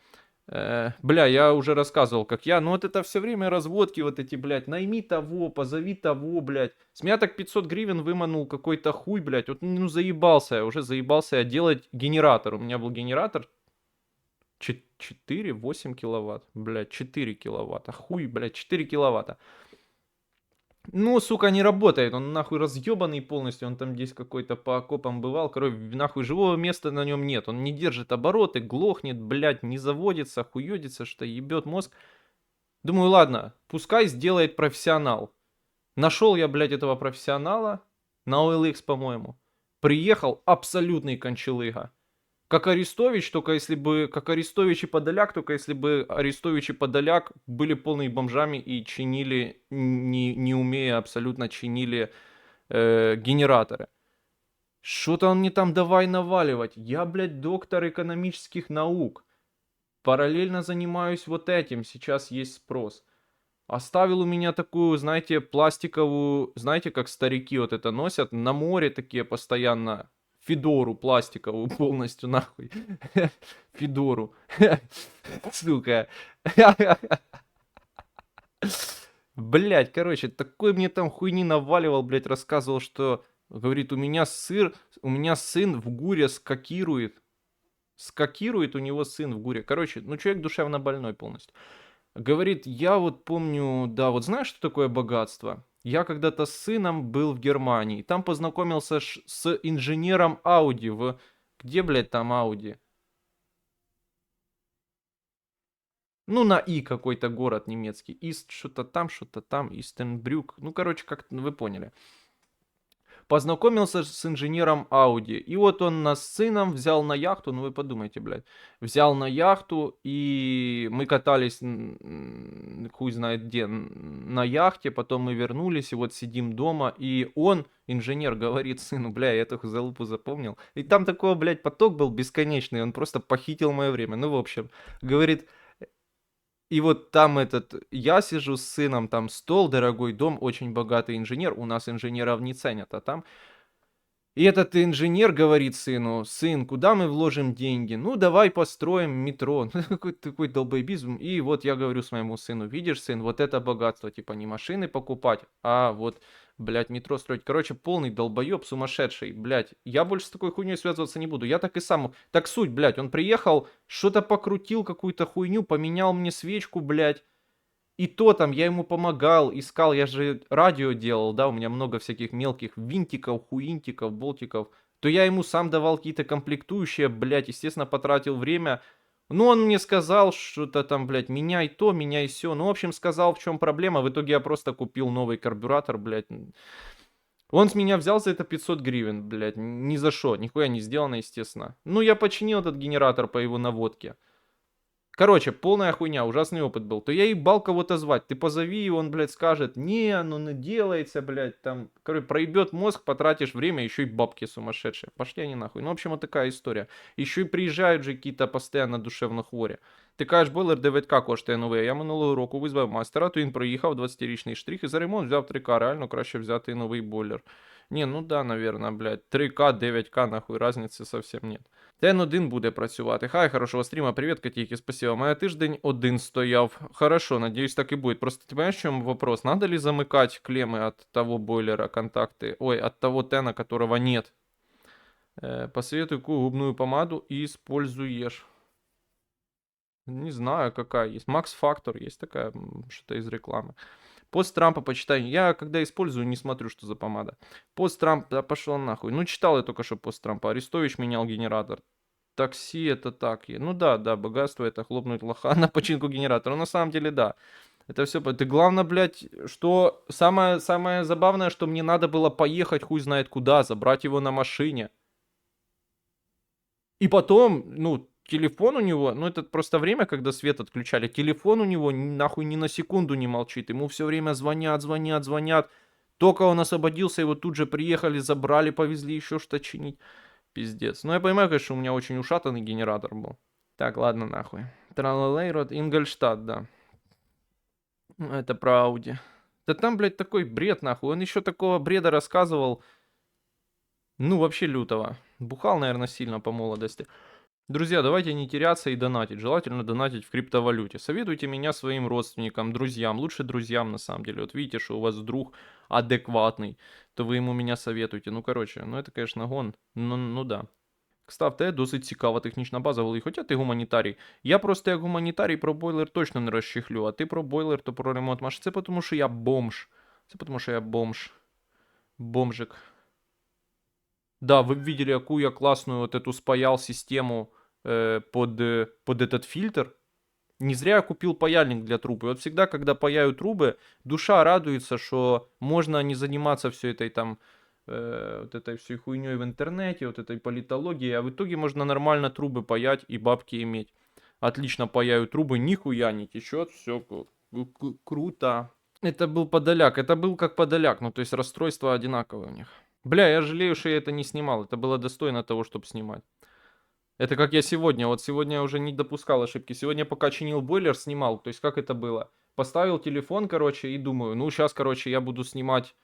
Бля, я уже рассказывал, как я. Ну, вот это все время разводки вот эти, блядь. Найми того, позови того, блядь. С меня так 500 гривен выманул какой-то хуй, блядь. Вот, ну, заебался я. Уже заебался я делать генератор. У меня был генератор 4-8 киловатт. Блядь, 4 киловатта. Хуй, блядь, 4 киловатта. Ну, сука, не работает, он нахуй разъебанный полностью, он там здесь какой-то по окопам бывал, короче, нахуй живого места на нем нет, он не держит обороты, глохнет, блядь, не заводится, хуёдится, что ебет мозг. Думаю, ладно, пускай сделает профессионал. Нашел я, блядь, этого профессионала на OLX, по-моему. Приехал абсолютный кончалыга. Как Арестович, только если бы... Как Арестович и Подоляк, только если бы Арестович и Подоляк были полными бомжами и чинили, не умея абсолютно, чинили генераторы. Что-то он мне там давай наваливать. Я, блядь, доктор экономических наук. Параллельно занимаюсь вот этим. Сейчас есть спрос. Оставил у меня такую, знаете, пластиковую, знаете, как старики вот это носят, на море такие постоянно, федору пластиковую полностью, нахуй. Федору. Сука. Блять, короче, такой мне там хуйни наваливал, блять, рассказывал, что, говорит, у меня сын в ГУРе скакирует. Скакирует у него сын в ГУРе. Короче, ну человек душевно больной полностью. Говорит, я вот помню, да, вот знаешь, что такое богатство? Я когда-то с сыном был в Германии. Там познакомился с инженером Ауди в... Где, блядь, там Ауди? Ну, на И какой-то город немецкий. Ист что-то там, Истенбрюк. Ну, короче, как вы поняли. Познакомился с инженером Audi. И вот он нас с сыном взял на яхту, ну вы подумайте, блядь. Взял на яхту, и мы катались, хуй знает где, на яхте. Потом мы вернулись, и вот сидим дома. И он, инженер, говорит сыну, бля, я эту залупу запомнил. И там такой, блядь, поток был бесконечный. Он просто похитил мое время. Ну, в общем, говорит... И вот там я сижу с сыном, там стол, дорогой дом, очень богатый инженер. У нас инженеров не ценят, а там и этот инженер говорит сыну: сын, куда мы вложим деньги? Ну, давай построим метро. Какой-то такой долбоебизм. И вот я говорю своему сыну: видишь, сын, вот это богатство, типа не машины покупать, а вот, блядь, метро строить. Короче, полный долбоеб, сумасшедший, блядь. Я больше с такой хуйней связываться не буду. Я так и сам... Так суть, блядь, он приехал, что-то покрутил, какую-то хуйню, поменял мне свечку, блядь. И то там я ему помогал, искал, я же радио делал, да, у меня много всяких мелких винтиков, хуинтиков, болтиков. То я ему сам давал какие-то комплектующие, блядь, естественно, потратил время. Ну, он мне сказал, что-то там, блядь, меняй то, меняй все. Ну, в общем, сказал, в чем проблема. В итоге я просто купил новый карбюратор, блядь. Он с меня взял за это 500 гривен, блядь, ни за что, нихуя не сделано, естественно. Ну, я починил этот генератор по его наводке. Короче, полная хуйня, ужасный опыт был. То я ебал кого-то звать. Ты позови, и он, блядь, скажет: не, ну не делается, блядь, там. Короче, проебет мозг, потратишь время, еще и бабки сумасшедшие. Пошли они нахуй. Ну, в общем, вот такая история. Еще и приїжджають же какие-то постоянно душевно хворі. Ти кажеш, бойлер 9К коштує новий. Я минулого року визвав майстера, то він проїхав 20-річний штрих і за ремонт взяв 3К. Реально краще взяти новий бойлер. Не, ну да, наверное, блядь. 3К, 9К, нахуй, разницы совсем нет. Т1 буде працювати. Хай, хорошого стріма, привіт, котейки, спасибо. Моя тиждень один стояв. Хорошо, надеюсь, так и будет. Просто ты понимаешь, в чем вопрос? Надо ли замыкать клеммы от того бойлера, контакты? Ой, от того тена, которого нет. Посоветуй, какую губную помаду используешь. Не знаю, какая есть. Макс Factor есть такая, что-то из рекламы. Пост Трампа почитай. Я, когда использую, не смотрю, что за помада. Пост Трамп, да пошел нахуй. Ну, читал я только что пост Трампа. Арестович менял генератор. Такси это так. Ну да, да, богатство это хлопнуть лоха на починку генератора. На самом деле, да. Это все. Ты главное, блядь, что самое забавное, что мне надо было поехать хуй знает куда, забрать его на машине. И потом, ну, телефон у него, ну это просто время, когда свет отключали, телефон у него нахуй ни на секунду не молчит, ему все время звонят. Только он освободился, его тут же приехали, забрали, повезли еще что-то чинить. Пиздец. Ну я понимаю, конечно, у меня очень ушатанный генератор был. Так, ладно, нахуй. Тралалейрод, Ингольштадт, да. Это про Ауди. Да там, блядь, такой бред, нахуй. Он еще такого бреда рассказывал. Ну, вообще лютого. Бухал, наверное, сильно по молодости. Друзья, давайте не теряться и донатить. Желательно донатить в криптовалюте. Советуйте меня своим родственникам, друзьям. Лучше друзьям, на самом деле. Вот видите, что у вас друг адекватный, то вы ему меня советуйте. Ну, короче, ну это, конечно, гон. Ну да. Кстати, досить цікава технічна база, Вали. Хоча ти гуманітарій. Я просто як гуманітарій про бойлер точно не розчехлю, а ти про бойлер, то про ремонт машин. Це тому, що я бомж. Це тому, що я бомж. Бомжик. Да, вы видели, какую я классную вот эту спаял систему под этот фильтр. Не зря я купил паяльник для труб. И вот всегда, когда паяю трубы, душа радуется, что можно не заниматься все этой там вот этой всей хуйней в интернете, вот этой политологии, а в итоге можно нормально трубы паять и бабки иметь. Отлично паяют трубы, нихуя не течет, все круто. Это был Подоляк, это был как Подоляк, ну то есть расстройства одинаковые у них. Бля, я жалею, что я это не снимал, это было достойно того, чтобы снимать. Это как я сегодня, вот сегодня я уже не допускал ошибки. Сегодня пока чинил бойлер, снимал, то есть как это было. Поставил телефон, короче, и думаю, ну сейчас, короче, я буду снимать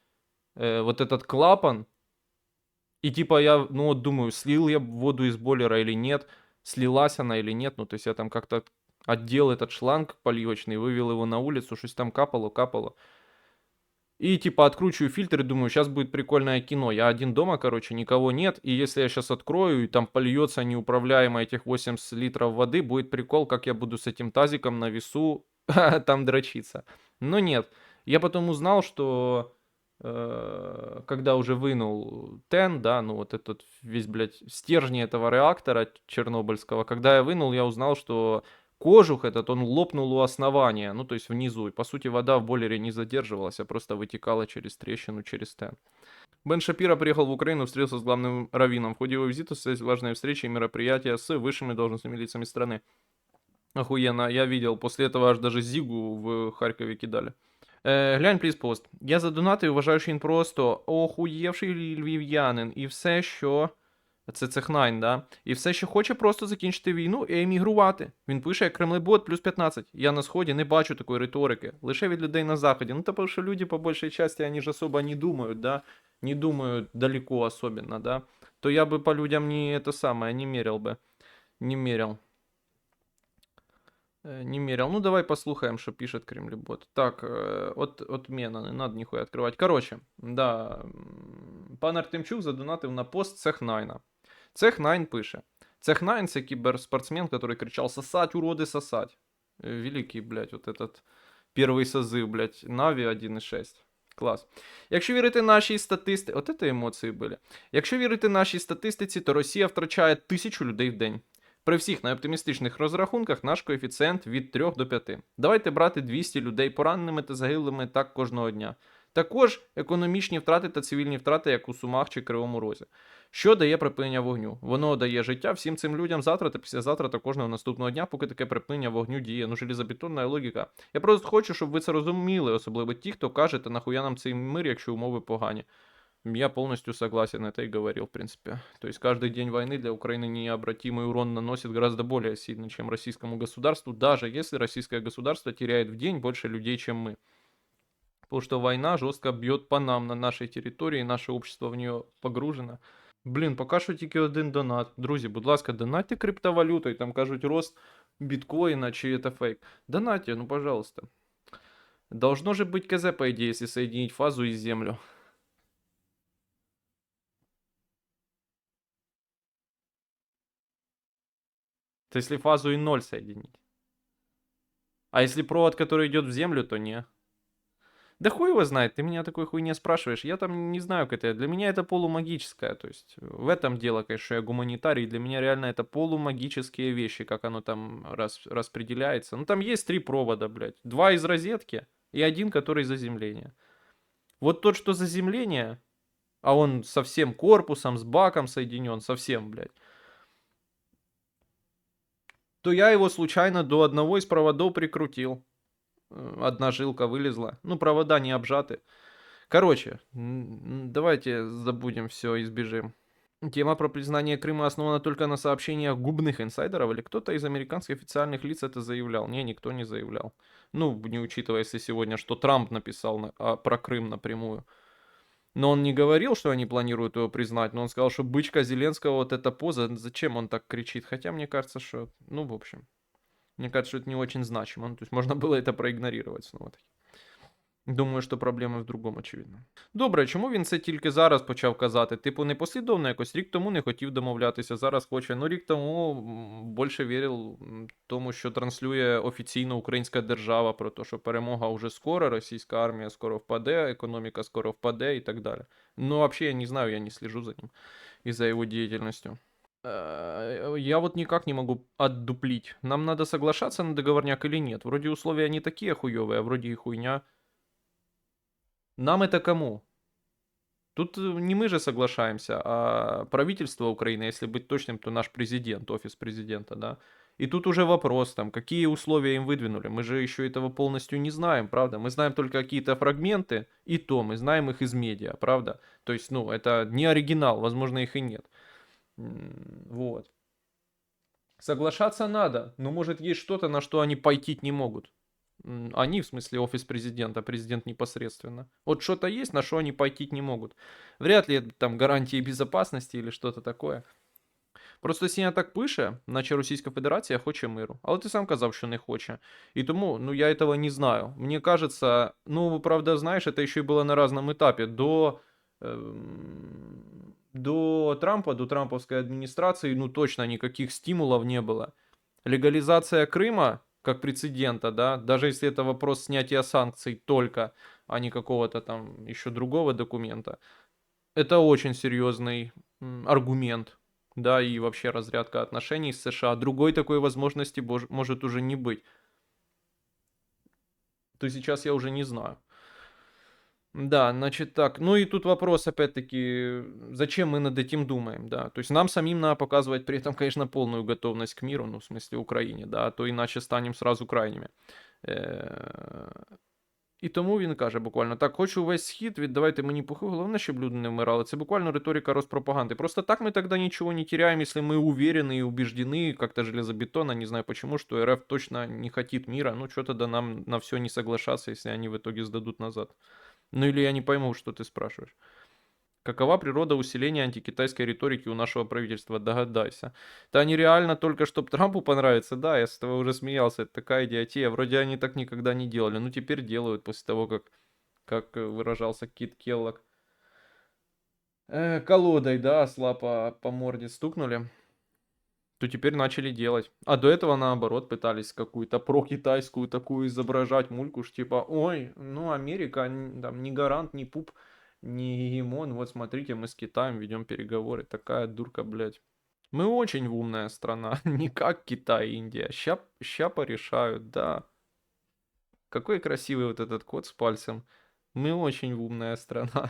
вот этот клапан. И типа я, ну вот думаю, слил я воду из бойлера или нет, слилась она или нет. Ну то есть я там как-то отдел этот шланг поливочный, вывел его на улицу, что-то там капало. И типа откручиваю фильтр и думаю, сейчас будет прикольное кино. Я один дома, короче, никого нет. И если я сейчас открою, и там польется неуправляемо этих 80 литров воды, будет прикол, как я буду с этим тазиком на весу там дрочиться. Но нет. Я потом узнал, что когда уже вынул ТЭН, да, ну вот этот весь, блядь, стержни этого реактора чернобыльского, когда я вынул, я узнал, что кожух этот, он лопнул у основания, ну то есть внизу. И по сути вода в бойлере не задерживалась, а просто вытекала через трещину, через ТЭН. Бен Шапиро приехал в Украину, встретился с главным раввином. В ходе его визита состоялись важные встречи и мероприятия с высшими должностными лицами страны. Охуенно, я видел. После этого аж даже Зигу в Харькове кидали. Глянь, пліз пост. Я задонатив, вважаю, що він просто охуєвший львів'янин. І все, що. Це Цехнайн, да? І все, що хоче просто закінчити війну і емігрувати. Він пише, як Кремлебот плюс 15. Я на сході не бачу такої риторики. Лише від людей на заході. Ну, тому що люди, по большей части, они же особо не думают, да? Не думают далеко особенно, да? То я бы по людям не это самое, не мерил бы. Не мерил. Не мерил. Ну, давай послухаем, что пишет Кремлебот. Так, отмена, не надо нихуя открывать. Короче, да, пан Артемчук задонатив на пост Цехнайна. Цехнайн пише. Цехнайн — це киберспортсмен, который кричал «Сосать, уроды, сосать». Великий, блядь, вот этот первый созыв, блядь, Нави 1.6. Клас. Якщо вірити нашій статистиці... От це емоції були. Якщо вірити нашій статистиці, то Росія втрачає 1000 людей в день. При всіх найоптимістичних розрахунках наш коефіцієнт від 3 до 5. Давайте брати 200 людей пораненими та загиблими так кожного дня. Також економічні втрати та цивільні втрати, як у Сумах чи Кривому Розі. Що дає припинення вогню? Воно дає життя всім цим людям завтра та післязавтра та кожного наступного дня, поки таке припинення вогню діє. Ну, железобетонна логіка. Я просто хочу, щоб ви це розуміли, особливо ті, хто каже, та нахуя нам цей мир, якщо умови погані. Я полностью согласен, это и говорил, в принципе. То есть каждый день войны для Украины необратимый урон наносит гораздо более сильно, чем российскому государству, даже если российское государство теряет в день больше людей, чем мы. Потому что война жестко бьет по нам на нашей территории, наше общество в нее погружено. Блін, поки що тільки один донат. Друзі, будь ласка, донатьте криптовалютою, там кажуть рост біткоїна чи це фейк. Донатьте, ну пожалуйста. Должно же быть КЗ, по идее, если соединить фазу и землю. То если фазу и ноль соединить. А если провод, который идет в землю, то не. Да хуй его знает, ты меня такой хуйне спрашиваешь. Я там не знаю, как это. Для меня это полумагическое. То есть в этом дело, конечно, я гуманитарий. Для меня реально это полумагические вещи, как оно там распределяется. Ну там есть 3 провода, блядь. 2 из розетки и 1, который заземление. Вот тот, что заземление, а он со всем корпусом, с баком соединен, совсем, блядь. То я его случайно до одного из проводов прикрутил. Одна жилка вылезла. Ну, провода не обжаты. Короче, давайте забудем все и сбежим. Тема про признание Крыма основана только на сообщениях губных инсайдеров, или кто-то из американских официальных лиц это заявлял? Не, никто не заявлял. Ну, не учитывая, если сегодня, что Трамп написал про Крым напрямую. Но он не говорил, что они планируют его признать, но он сказал, что бычка Зеленского, вот эта поза, зачем он так кричит? Хотя мне кажется, что, ну, в общем, мне кажется, что это не очень значимо. Ну, то есть можно было это проигнорировать снова-таки. Думаю, що проблема в другому, очевидно. Добре, чому він це тільки зараз почав казати? Типу, непослідовно якось. Рік тому не хотів домовлятися, зараз хоче. Ну, рік тому більше вірив тому, що транслює офіційно українська держава про те, що перемога вже скоро, російська армія скоро впаде, економіка скоро впаде і так далі. Ну, взагалі, я не знаю, я не слежу за ним і за його діяльністю. Я вот никак не могу отдуплить. Нам надо соглашаться на договорняк или нет? Вроде условия не такие хуевые, а вроде и хуйня. Нам это кому? Тут не мы же соглашаемся, а правительство Украины, если быть точным, то наш президент, офис президента, да. И тут уже вопрос, там, какие условия им выдвинули. Мы же еще этого полностью не знаем, правда? Мы знаем только какие-то фрагменты, и то мы знаем их из медиа, правда? То есть, ну, это не оригинал, возможно, их и нет. Вот. Соглашаться надо, но может есть что-то, на что они пойти не могут. Они, в смысле, офис президента, президент непосредственно. Вот что-то есть, на что они пойти не могут. Вряд ли это там гарантии безопасности или что-то такое. Просто сіня так пише, наче Російська Федерація хоче миру. Але ти сам казав, що не хоче. І тому, ну, я этого не знаю. Мне кажется, ну, правда, знаешь, это еще и было на разном этапе. До Трампа, до трамповской администрации, ну, точно никаких стимулов не было. Легализация Крыма, как прецедента, да, даже если это вопрос снятия санкций только, а не какого-то там еще другого документа, это очень серьезный аргумент, да, и вообще разрядка отношений с США. Другой такой возможности может уже не быть. То сейчас я уже не знаю. Да, значит так. Ну и тут вопрос, опять-таки, зачем мы над этим думаем, да. То есть нам самим надо показывать при этом, конечно, полную готовность к миру, ну, в смысле Украине, да, а то иначе станем сразу крайними. І тому він каже буквально так: хочу весь схід, віддавайте мені пухи, головне, щоб люди не вмирали. Це буквально риторика Роспропаганды. Просто так мы тогда ничего не теряем, если мы уверены и убеждены, как-то железобетонно, не знаю почему, что РФ точно не хотит мира. Ну, что тогда нам на все не соглашаться, если они в итоге сдадут назад? Ну, или я не пойму, что ты спрашиваешь. Какова природа усиления антикитайской риторики у нашего правительства? Догадайся. Да они реально только, чтобы Трампу понравиться. Да, я с этого уже смеялся. Это такая идиотия. Вроде они так никогда не делали. Ну, теперь делают после того, как выражался Кит Келлог. Колодой, да, осла по морде стукнули. То теперь начали делать. А до этого, наоборот, пытались какую-то про-китайскую такую изображать мульку, типа, ой, ну, Америка там не гарант, не пуп, не гегемон, вот смотрите, мы с Китаем ведем переговоры. Такая дурка, блядь. Мы очень умная страна, не как Китай и Индия. Ща порешают, да. Какой красивый вот этот кот с пальцем. Мы очень умная страна.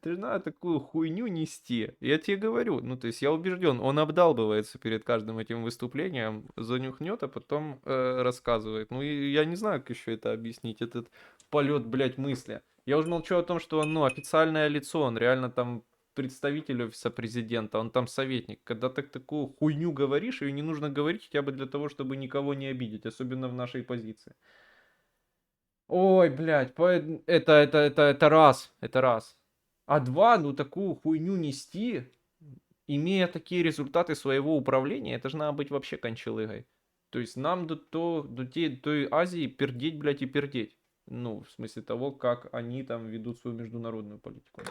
Ты же надо такую хуйню нести. Я тебе говорю, ну то есть я убежден, он обдалбывается перед каждым этим выступлением, занюхнет, а потом рассказывает. Ну и я не знаю, как еще это объяснить, этот полет, блядь, мысли. Я уже молчу о том, что он, ну, официальное лицо, он реально там представитель офиса президента, он там советник. Когда ты такую хуйню говоришь, ее не нужно говорить хотя бы для того, чтобы никого не обидеть, особенно в нашей позиции. Ой, блядь, это раз, это раз. А два, ну такую хуйню нести, имея такие результаты своего управления, это же надо быть вообще кончалыгой. То есть нам до той Азии пердеть, блядь, и пердеть. Ну, в смысле того, как они там ведут свою международную политику.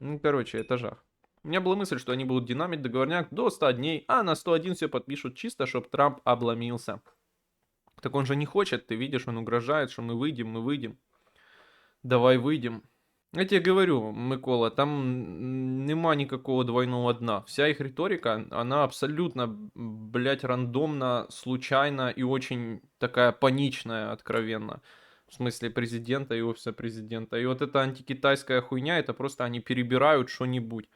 Ну, короче, это жах. У меня была мысль, что они будут динамить договорняк до 100 дней, а на 101 все подпишут чисто, чтобы Трамп обломился. Так он же не хочет, ты видишь, он угрожает, что мы выйдем, мы выйдем. Давай выйдем. Я тебе говорю, Микола, там нема никакого двойного дна. Вся их риторика, она абсолютно, блядь, рандомно, случайно и очень такая паничная, откровенно. В смысле президента и офиса президента. И вот эта антикитайская хуйня, это просто они перебирают что-нибудь.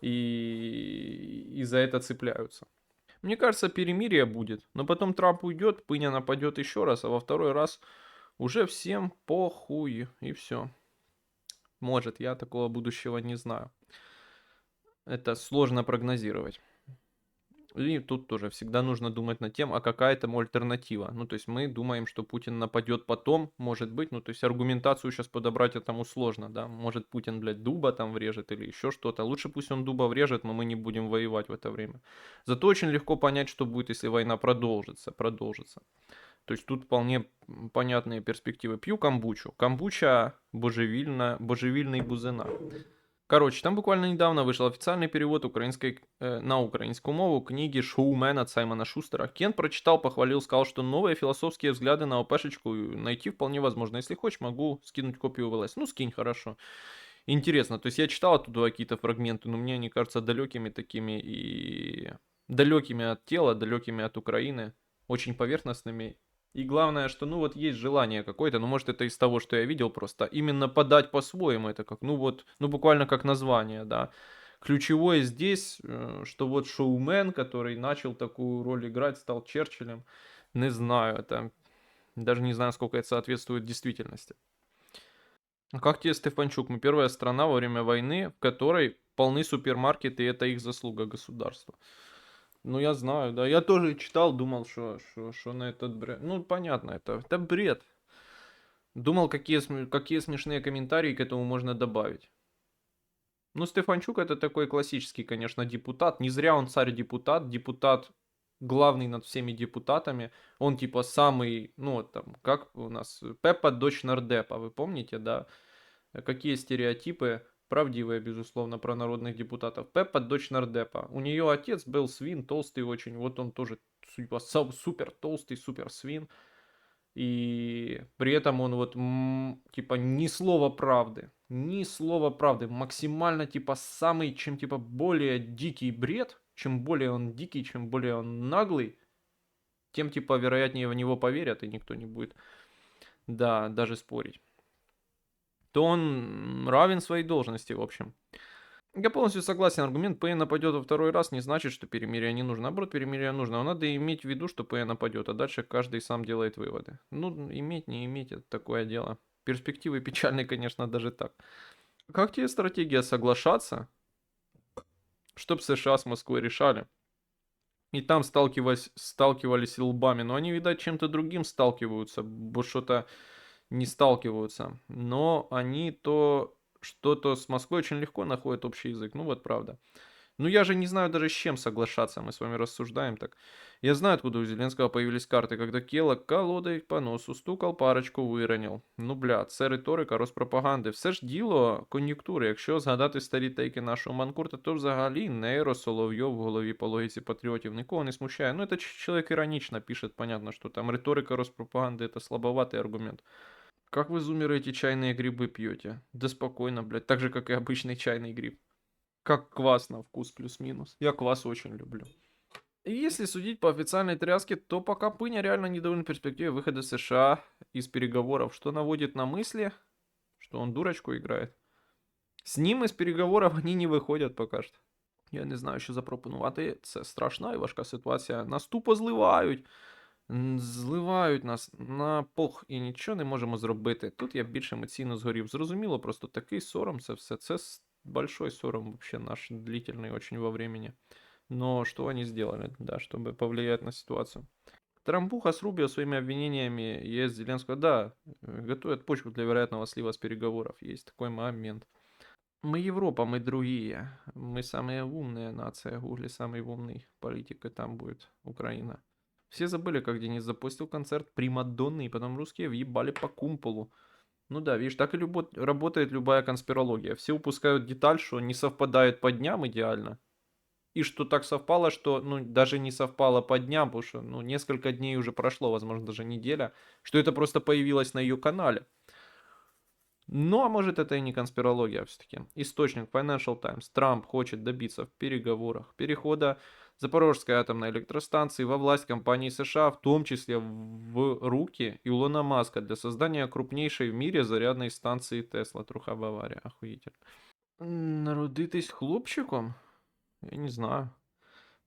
И за это цепляются. Мне кажется, перемирие будет. Но потом Трамп уйдет, Пыня нападет еще раз, а во второй раз уже всем похуй. И все. Может, я такого будущего не знаю. Это сложно прогнозировать. И тут тоже всегда нужно думать над тем, а какая там альтернатива. Ну, то есть мы думаем, что Путин нападет потом, может быть. Ну, то есть аргументацию сейчас подобрать этому сложно, да. Может Путин, блядь, дуба там врежет или еще что-то. Лучше пусть он дуба врежет, но мы не будем воевать в это время. Зато очень легко понять, что будет, если война продолжится. То есть тут вполне понятные перспективы. Пью камбучу. Камбуча божевільний бузина. Короче, там буквально недавно вышел официальный перевод на украинскую мову книги «Шоумен» от Саймона Шустера. Кен прочитал, похвалил, сказал, что новые философские взгляды на ОПшечку найти вполне возможно. Если хочешь, могу скинуть копию в ЛС. Ну, скинь, хорошо. Интересно, то есть я читал оттуда какие-то фрагменты, но мне они кажутся далекими такими и далекими от тела, далекими от Украины, очень поверхностными И главное, что, ну, вот есть желание какое-то, ну, может, это из того, что я видел просто, именно подать по-своему, это как, ну, вот, ну, буквально как название, да. Ключевое здесь, что вот шоумен, который начал такую роль играть, стал Черчиллем, не знаю, это, даже не знаю, сколько это соответствует действительности. А как тебе Стефанчук? Мы первая страна во время войны, в которой полны супермаркеты, и это их заслуга государства. Ну, я знаю, да. Я тоже читал, думал, что на этот бред. Ну, понятно, это бред. Думал, какие смешные комментарии к этому можно добавить. Ну, Стефанчук это такой классический, конечно, депутат. Не зря он царь-депутат. Депутат главный над всеми депутатами. Он типа самый, ну, вот там, как у нас, Пеппа, дочь нардепа, вы помните, да? Какие стереотипы, правдивые, безусловно, про народных депутатов. Пеппа, дочь нардепа. У нее отец был свин, толстый очень. Вот он тоже типа супер толстый, супер свин. И при этом он вот, типа, ни слова правды. Ни слова правды. Максимально, типа, самый, чем, типа, более дикий бред, чем более он дикий, чем более он наглый, тем, типа, вероятнее в него поверят, и никто не будет, да, даже спорить. То он равен своей должности, в общем. Я полностью согласен. Аргумент Пейн нападет во второй раз не значит, что перемирие не нужно. Наоборот, перемирие нужно. Но надо иметь в виду, что Пейн нападет, а дальше каждый сам делает выводы. Ну, иметь, не иметь, это такое дело. Перспективы печальные, конечно, даже так. Как тебе стратегия соглашаться, чтоб США с Москвой решали? И там сталкивались лбами, но они, видать, чем-то другим сталкиваются, бо что-то не сталкиваются. Но они то что-то с Москвой очень легко находят общий язык. Ну вот правда. Ну я же не знаю даже с чем соглашаться, мы с вами рассуждаем так. Я знаю, откуда у Зеленского появились карты, когда Келок колодой по носу стукал, парочку виронив. Ну бля, це риторика Роспропаганди. Все ж діло кон'юнктури. Якщо згадати старі тейки нашого Манкурта, то взагалі нейро Соловйов в голові по логіці патріотів никого не смущає. Ну это человек иронично пишет, понятно, что там риторика Роспропаганды это слабоватый аргумент. Как вы, зумеры, эти чайные грибы пьете? Да спокойно, блядь, так же, как и обычный чайный гриб. Как квас на вкус плюс-минус. Я квас очень люблю. И если судить по официальной тряске, то пока Пыня реально недоволен перспективой выхода США из переговоров, что наводит на мысли, что он дурочку играет. С ним из переговоров они не виходять поки що. Я не знаю, що запропонувати. Це страшна і важка ситуація. Нас тупо зливають. Зливають нас на пох і нічого не можемо зробити. Тут я більш емоційно згорів. Зрозуміло, просто такий сором це все. Це большой сором вообще наш, длительный очень во времени. Но что они сделали, да, чтобы повлиять на ситуацию? Трампуха с Рубио своими обвинениями ЕС Зеленского, да, готовят почву для вероятного слива с переговоров. Есть такой момент. Мы Европа, мы другие. Мы самая умная нация. Гугли самый умный политик, и там будет Украина. Все забыли, как Денис запустил концерт Примадонны, и потом русские въебали по кумполу. Ну да, видишь, так и работает любая конспирология. Все упускают деталь, что не совпадает по дням идеально. И что так совпало, что, ну, даже не совпало по дням, потому что, ну, несколько дней уже прошло, возможно, даже неделя, что это просто появилось на ее канале. Ну, а может, это и не конспирология все-таки. Источник Financial Times. Трамп хочет добиться в переговорах перехода Запорожской атомной электростанции во власть компании США, в том числе в руки Илона Маска, для создания крупнейшей в мире зарядной станции Тесла. Труха Бавария. Охуительно. Народитись хлопчиком? Я не знаю.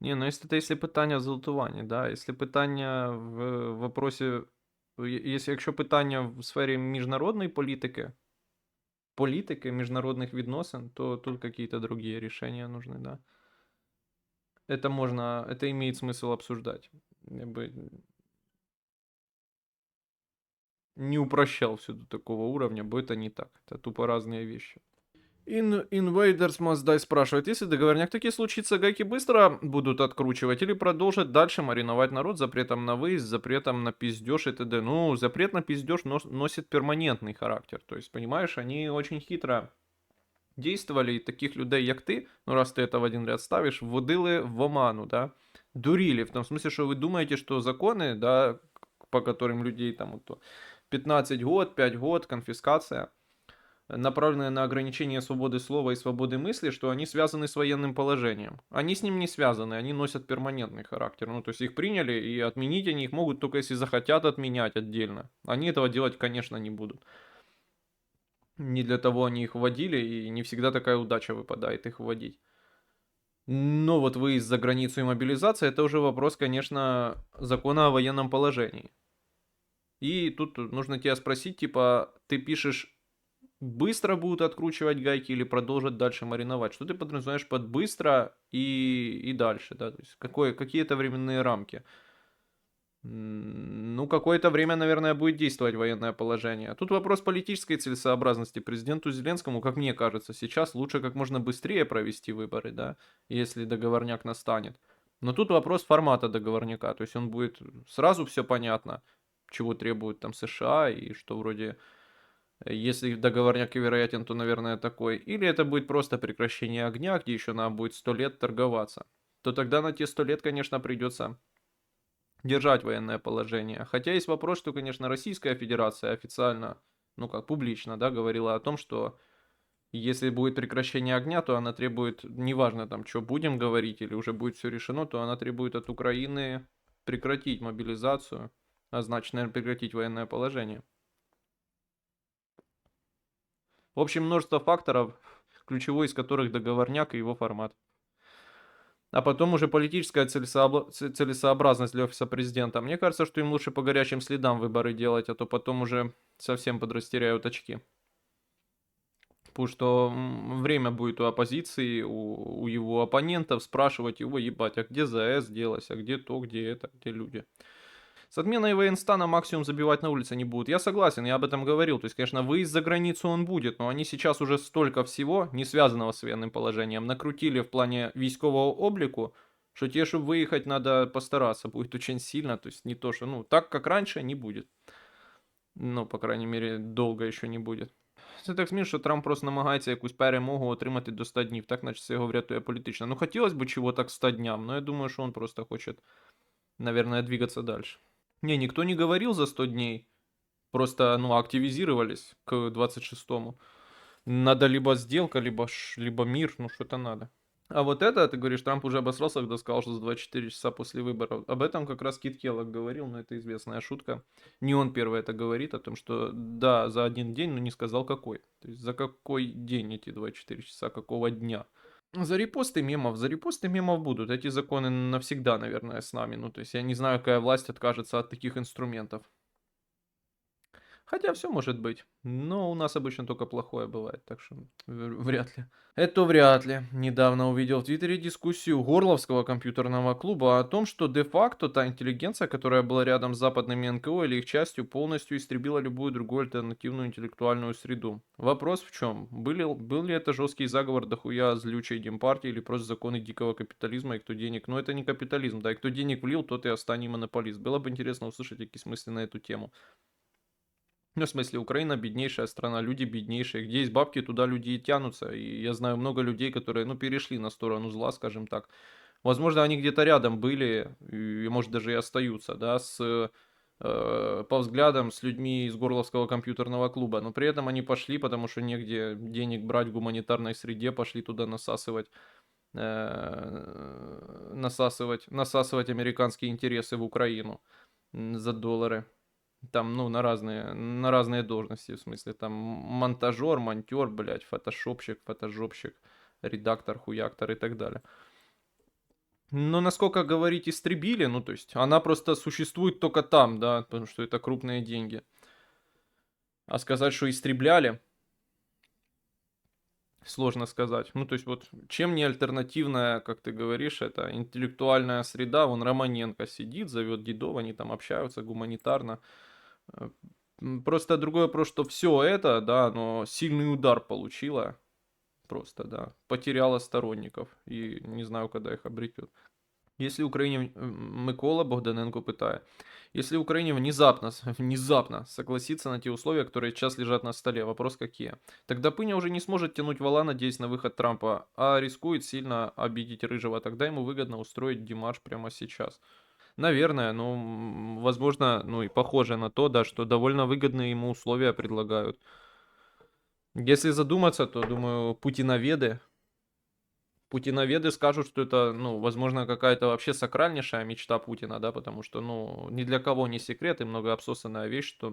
Ні, ну якщо питання в зґвалтуванні, да, якщо питання в вопросі, якщо питання в сфері міжнародної політики, міжнародних відносин, то тут какие-то другие решения нужны, да. Это можно, это имеет смысл обсуждать. Я бы не упрощал все до такого уровня, бо это не так. Это тупо разные вещи. Invaders Must Die спрашивает, если договорняк таки случится, гайки быстро будут откручивать или продолжат дальше мариновать народ запретом на выезд, запретом на пиздеж и т.д. Ну, запрет на пиздеж носит перманентный характер. То есть, понимаешь, они очень хитро действовали, и таких людей, як ты, ну раз ты это в один ряд ставишь, вводили в оману, да, дурили, в том смысле, что вы думаете, что законы, да, по которым людей там вот 15 год, 5 год, конфискация, направленные на ограничение свободы слова и свободы мысли, что они связаны с военным положением. Они с ним не связаны, они носят перманентный характер. Ну, то есть их приняли, и отменить они их могут только если захотят отменять отдельно. Они этого делать, конечно, не будут. Не для того они их вводили, и не всегда такая удача выпадает их вводить. Но вот выезд за границу и мобилизация — это уже вопрос, конечно, закона о военном положении. И тут нужно тебя спросить, типа, ты пишешь, быстро будут откручивать гайки или продолжат дальше мариновать? Что ты подразумеваешь под быстро и дальше, да? То есть какие-то временные рамки? Ну, какое-то время, наверное, будет действовать военное положение. Тут вопрос политической целесообразности. Президенту Зеленскому, как мне кажется, сейчас лучше как можно быстрее провести выборы, да, если договорняк настанет. Но тут вопрос формата договорняка. То есть он будет сразу все понятно, чего требуют там США и что вроде, если договорняк и вероятен, то, наверное, такой. Или это будет просто прекращение огня, где еще нам будет 100 лет торговаться. То тогда на те 100 лет, конечно, придется держать военное положение. Хотя есть вопрос, что, конечно, Российская Федерация официально, ну как публично, да, говорила о том, что если будет прекращение огня, то она требует, неважно там, что будем говорить или уже будет все решено, то она требует от Украины прекратить мобилизацию, а значит, наверное, прекратить военное положение. В общем, множество факторов, ключевой из которых договорняк и его формат. А потом уже политическая целесообразность для офиса президента. Мне кажется, что им лучше по горячим следам выборы делать, а то потом уже совсем подрастеряют очки. Потому что время будет у оппозиции, у его оппонентов спрашивать его, ебать, а где ЗАЭС делось, а где то, где это, где люди. С отменой военстана максимум забивать на улице не будут. Я согласен, я об этом говорил. То есть, конечно, выезд за границу он будет, но они сейчас уже столько всего, не связанного с военным положением, накрутили в плане військового облику, что те, чтобы выехать, надо постараться. Будет очень сильно. То есть, не то, что, ну, так, как раньше, не будет. Ну, по крайней мере, долго еще не будет. Це так смішно, що Трамп просто намагається якусь перемогу отримати до 100 днів. Так, наче це його врятує політично. Ну, хотілося б чего так 100 дням, но я думаю, что он просто хочет, наверное, двигаться дальше. Не, никто не говорил за 100 дней. Просто, ну, активизировались к 26-му. Надо либо сделка, либо мир, ну, что-то надо. А вот это, ты говоришь, Трамп уже обосрался, когда сказал, что за 24 часа после выборов. Об этом как раз Кит Келлог говорил, но это известная шутка. Не он первый это говорит, о том, что да, за один день, но не сказал какой. То есть за какой день эти 24 часа, какого дня. За репосты мемов будут. Эти законы навсегда, наверное, с нами. Ну, то есть я не знаю, какая власть откажется от таких инструментов. Хотя все может быть. Но у нас обычно только плохое бывает, так что вряд ли. Это вряд ли. Недавно увидел в Твиттере дискуссию Горловского компьютерного клуба о том, что де-факто та интеллигенция, которая была рядом с западными НКО или их частью, полностью истребила любую другую альтернативную интеллектуальную среду. Вопрос в чем? Был ли это жесткий заговор дохуя злючей демпартии или просто законы дикого капитализма и кто денег? Но это не капитализм, да, и кто денег влил, тот и останется монополист. Было бы интересно услышать какие мысли на эту тему. Ну, в смысле, Украина беднейшая страна, люди беднейшие. Где есть бабки, туда люди и тянутся. И я знаю много людей, которые, ну, перешли на сторону зла, скажем так. Возможно, они где-то рядом были, и, может, даже и остаются, да, по взглядам с людьми из Горловского компьютерного клуба. Но при этом они пошли, потому что негде денег брать в гуманитарной среде, пошли туда насасывать американские интересы в Украину за доллары. Там, ну, на разные должности, в смысле, там, монтажер, монтер, блядь, фотошопщик, редактор, хуяктор и так далее. Но насколько говорить истребили, ну, то есть, она просто существует только там, да, потому что это крупные деньги. А сказать, что истребляли, сложно сказать. Ну, то есть, вот, чем не альтернативная, как ты говоришь, это интеллектуальная среда, вон Романенко сидит, зовет дедов, они там общаются гуманитарно. Э, Просто другой вопрос, что все это, да, но сильный удар получило. Просто, да. Потеряла сторонников. И не знаю, когда их обретет. Если Украине, Микола Богданенко питає, если Украине внезапно согласиться на те условия, которые сейчас лежат на столе, вопрос какие? Тогда Пыня уже не сможет тянуть вала, надеясь на выход Трампа, а рискует сильно обидеть Рыжего. Тогда ему выгодно устроить демарш прямо сейчас. Наверное, ну, возможно, ну и похоже на то, да, что довольно выгодные ему условия предлагают. Если задуматься, то, думаю, путиноведы скажут, что это, ну, возможно, какая-то вообще сакральнейшая мечта Путина, да, потому что, ну, ни для кого не секрет и многообсосанная вещь, что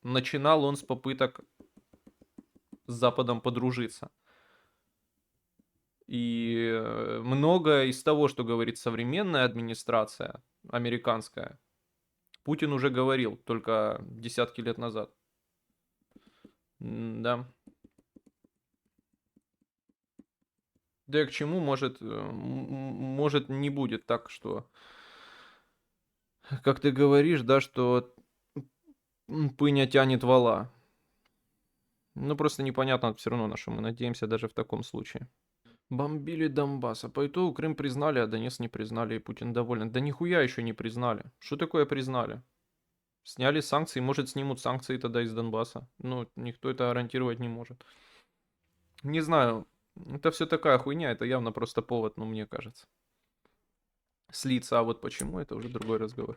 начинал он с попыток с Западом подружиться. И многое из того, что говорит современная администрация американская, Путин уже говорил только десятки лет назад. Да. Да и к чему может не будет так, что, как ты говоришь, да, что пыня тянет вала. Ну, просто непонятно все равно, на что мы надеемся даже в таком случае. Бомбили Донбасс, а по итогу Крым признали, а Донец не признали, и Путин доволен. Да нихуя еще не признали. Что такое признали? Сняли санкции, может снимут санкции тогда из Донбасса. Ну, никто это гарантировать не может. Не знаю, это все такая хуйня, это явно просто повод, ну, мне кажется. Слиться, а вот почему, это уже другой разговор.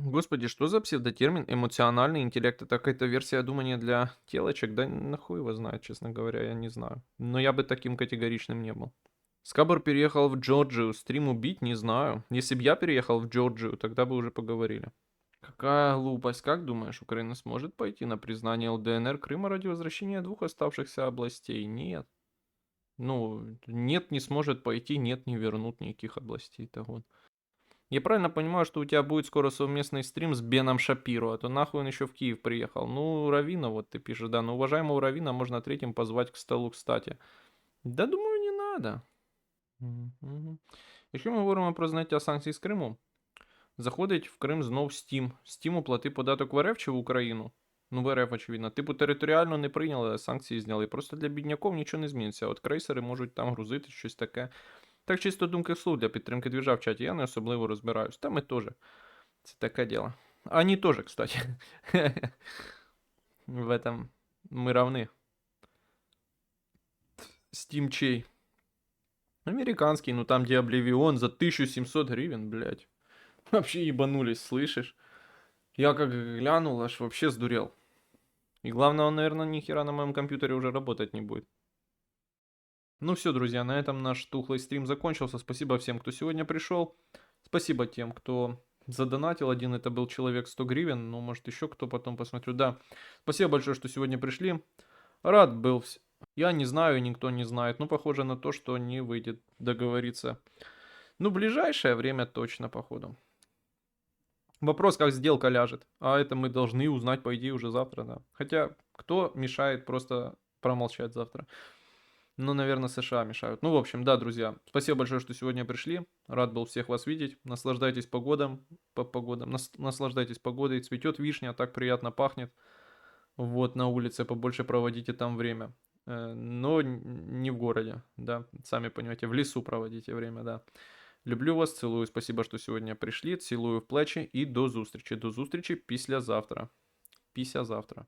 Господи, что за псевдотермин эмоциональный интеллект? Это какая-то версия думания для телочек? Да нахуй его знает, честно говоря, я не знаю. Но я бы таким категоричным не был. Скабор переехал в Джорджию, стрим убить, не знаю. Если бы я переехал в Джорджию, тогда бы уже поговорили. Какая глупость, как думаешь, Украина сможет пойти на признание ЛДНР Крыма ради возвращения двух оставшихся областей? Нет. Ну, нет, не сможет пойти, нет, не вернут никаких областей-то вот. Я правильно понимаю, что у тебя будет скоро совместный стрим с Беном Шапиро, а то нахуй он еще в Киев приехал. Ну, Равина, вот ты пишешь, да, но уважаемого Равина можно третьим позвать к столу, кстати. Да, думаю, не надо. Мгм. Якщо ми говоримо про зняття санкцій з Криму, заходить в Крим знов Steam. Steam плати податок в РФ чи в Україну? Ну, в РФ, очевидно. Типу територіально не прийняли, а санкції зняли. Просто для бідняків нічого не зміниться. От крейсери можуть там грузити щось таке. Так чисто думки вслух для підтримки двіжа в чаті. Я не особливо розбираюсь. Та ми теж. Це таке діло. Они тоже, кстати. В этом мы равны. Steam чей? Американский, ну там где Обливион за 1700 гривен, блядь. Вообще ебанулись, слышишь? Я как глянул, аж вообще сдурел. И главное, он, наверное, ни хера на моем компьютере уже работать не будет. Ну все, друзья, на этом наш тухлый стрим закончился. Спасибо всем, кто сегодня пришел. Спасибо тем, кто задонатил. Один это был человек 100 гривен. Ну, может, еще кто потом посмотрю. Да. Спасибо большое, что сегодня пришли. Рад был. Я не знаю, никто не знает. Ну, похоже на то, что не выйдет договориться. Ну, в ближайшее время точно, походу. Вопрос, как сделка ляжет. А это мы должны узнать, по идее, уже завтра, да. Хотя, кто мешает просто промолчать завтра? Ну, наверное, США мешают. Ну, в общем, да, друзья. Спасибо большое, что сегодня пришли. Рад был всех вас видеть. Наслаждайтесь погодам. Наслаждайтесь погодой. Цветет вишня, так приятно пахнет. Вот, на улице побольше проводите там время. Но не в городе, да. Сами понимаете, в лесу проводите время, да. Люблю вас, целую. Спасибо, что сегодня пришли. Цілую в плечі і до зустрічі. До зустрічі післязавтра. Післязавтра.